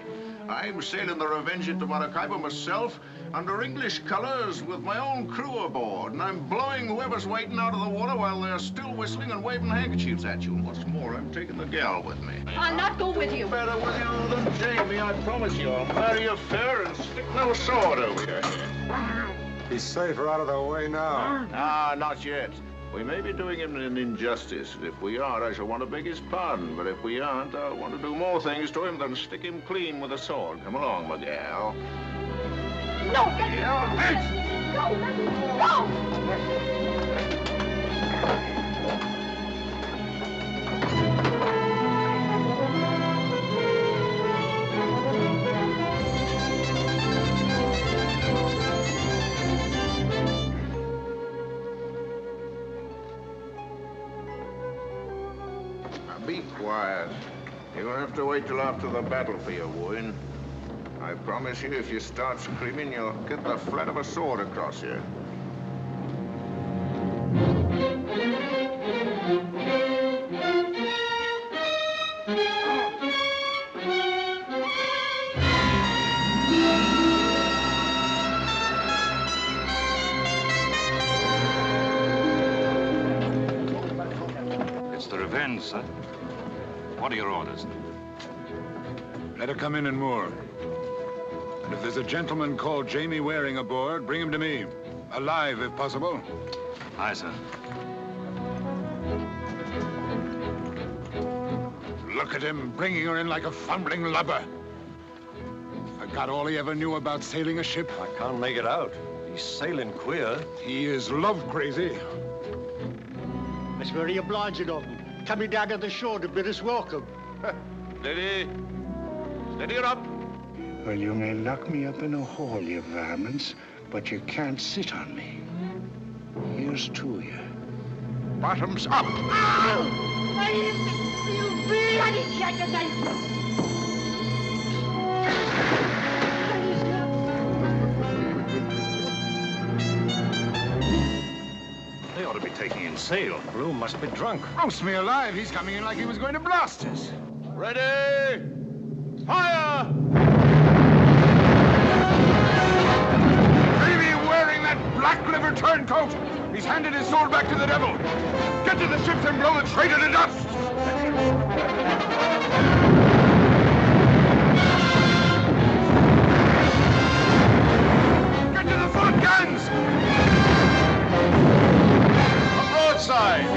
I'm sailing the Revenge into Maracaibo myself, under English colors, with my own crew aboard, and I'm blowing whoever's waiting out of the water while they're still whistling and waving handkerchiefs at you. And what's more, I'm taking the gal with me. I'll not go with you. Better with you than Jamie, I promise you. I'll marry you fair and stick no sword over your head. He's safer out of the way now. Ah, not yet. We may be doing him an injustice. If we are, I shall want to beg his pardon. But if we aren't, I'll want to do more things to him than stick him clean with a sword. Come along, my gal. No, get me! No, let me go! Now, be quiet. You're gonna have to wait till after the battle for your wooing. I promise you, if you start screaming, you'll get the flat of a sword across you. It's the Revenge, sir. What are your orders? Let her come in and moor. And if there's a gentleman called Jamie Waring aboard, bring him to me. Alive, if possible. Aye, sir. Look at him, bringing her in like a fumbling lubber. Forgot all he ever knew about sailing a ship. I can't make it out. He's sailing queer. He is love crazy. It's very obliging of him, coming down to the shore to bid us welcome. Steady. Steady her up. Well, you may lock me up in a hole, you varmints, but you can't sit on me. Here's to you. Bottoms up. They ought to be taking in sail. Bloom must be drunk. Roast me alive. He's coming in like he was going to blast us. Ready! Fire! Davy wearing that black liver turncoat. He's handed his sword back to the devil. Get to the ships and blow the traitor to dust. Get to the front guns. A broadside!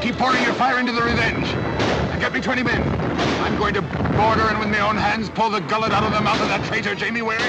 Keep pouring your fire into the Revenge. And get me 20 men. I'm going to board her and with my own hands pull the gullet out of the mouth of that traitor Jamie Waring.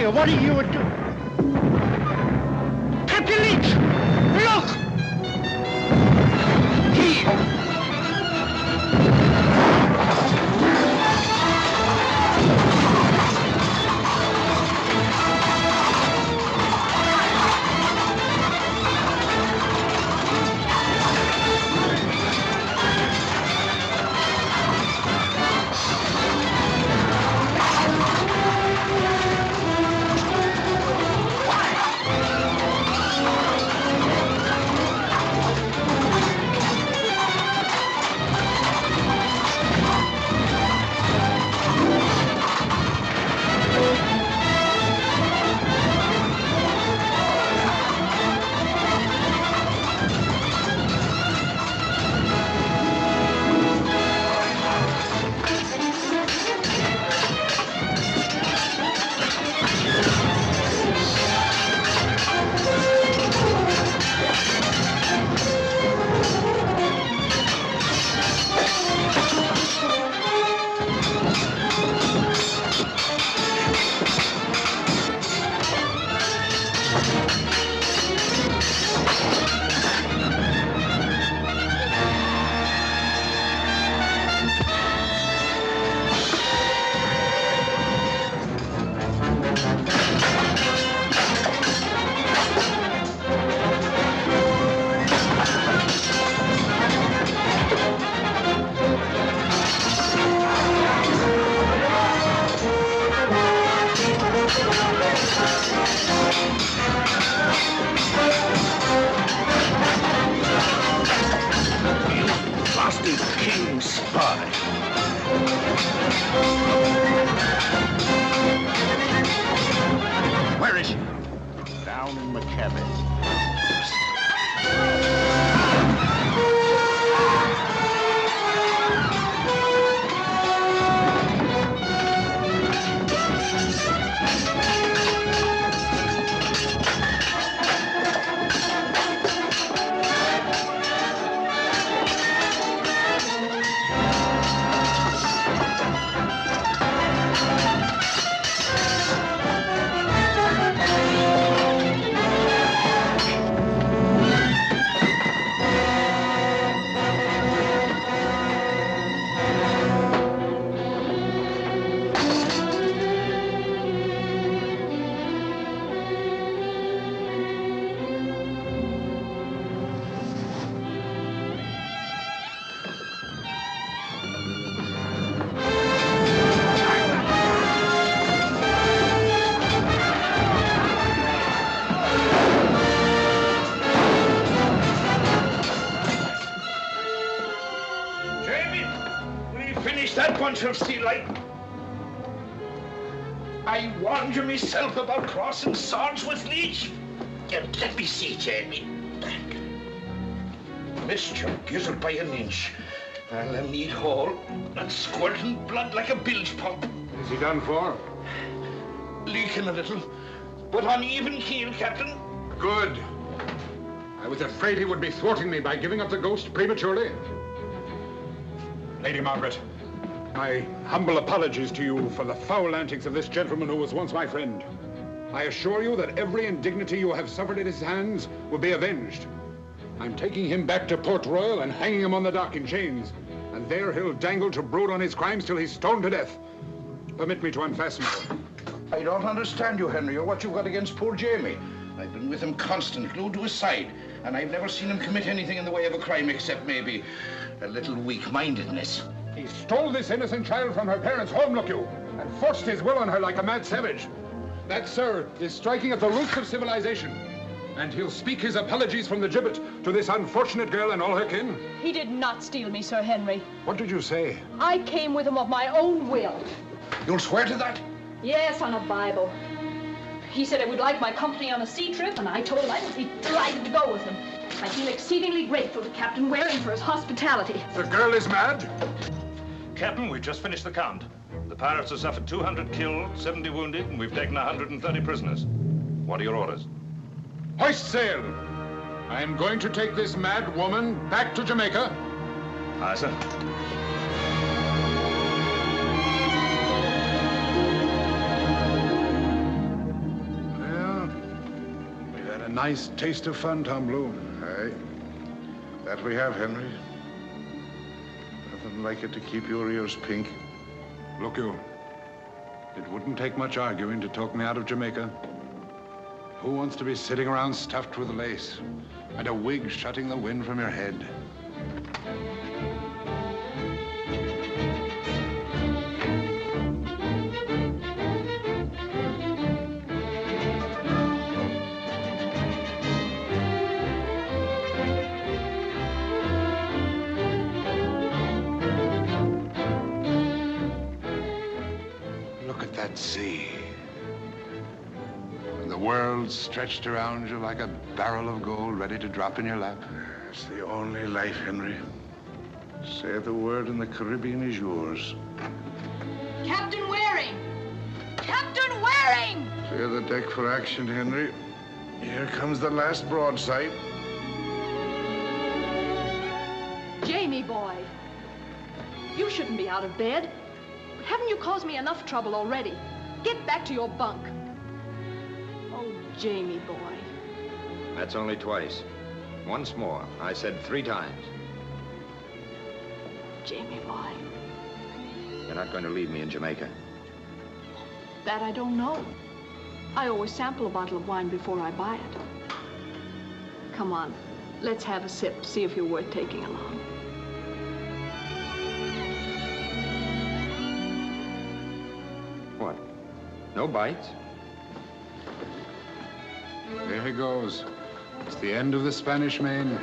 What are you doing? Captain Leach! Look! spy. Where is she? Down in the cabin. Of sea light. I warned you myself about crossing swords with Leech. Let me see, Jamie. Missed your gizzard by an inch. And a neat hole that's squirting blood like a bilge pump. Is he done for? Leaking a little, but on even keel, Captain. Good. I was afraid he would be thwarting me by giving up the ghost prematurely. Lady Margaret, my humble apologies to you for the foul antics of this gentleman who was once my friend. I assure you that every indignity you have suffered at his hands will be avenged. I'm taking him back to Port Royal and hanging him on the dock in chains. And there he'll dangle to brood on his crimes till he's stoned to death. Permit me to unfasten him. I don't understand you, Henry, or what you've got against poor Jamie. I've been with him constant, glued to his side, and I've never seen him commit anything in the way of a crime except maybe a little weak-mindedness. He stole this innocent child from her parents' home, look you, and forced his will on her like a mad savage. That, sir, is striking at the roots of civilization. And he'll speak his apologies from the gibbet to this unfortunate girl and all her kin. He did not steal me, Sir Henry. What did you say? I came with him of my own will. You'll swear to that? Yes, on a Bible. He said I would like my company on a sea trip, and I told him I would be delighted to go with him. I feel exceedingly grateful to Captain Waring for his hospitality. The girl is mad? Captain, we've just finished the count. The pirates have suffered 200 killed, 70 wounded, and we've taken 130 prisoners. What are your orders? Hoist sail! I am going to take this mad woman back to Jamaica. Aye, sir. Well, we've had a nice taste of fun, Tom Blue. Aye. That we have, Henry. Nothing like it to keep your ears pink. Look you, it wouldn't take much arguing to talk me out of Jamaica. Who wants to be sitting around stuffed with lace and a wig shutting the wind from your head? Look at that sea. And the world stretched around you like a barrel of gold ready to drop in your lap. It's the only life, Henry. Say the word and the Caribbean is yours. Captain Waring! Captain Waring! Clear the deck for action, Henry. Here comes the last broadside. Jamie, boy. You shouldn't be out of bed. Haven't you caused me enough trouble already? Get back to your bunk. Oh, Jamie, boy. That's only twice. Once more. I said 3 times. Jamie, boy. You're not going to leave me in Jamaica. That I don't know. I always sample a bottle of wine before I buy it. Come on, let's have a sip, see if you're worth taking along. What? No bites? There he goes. It's the end of the Spanish Main.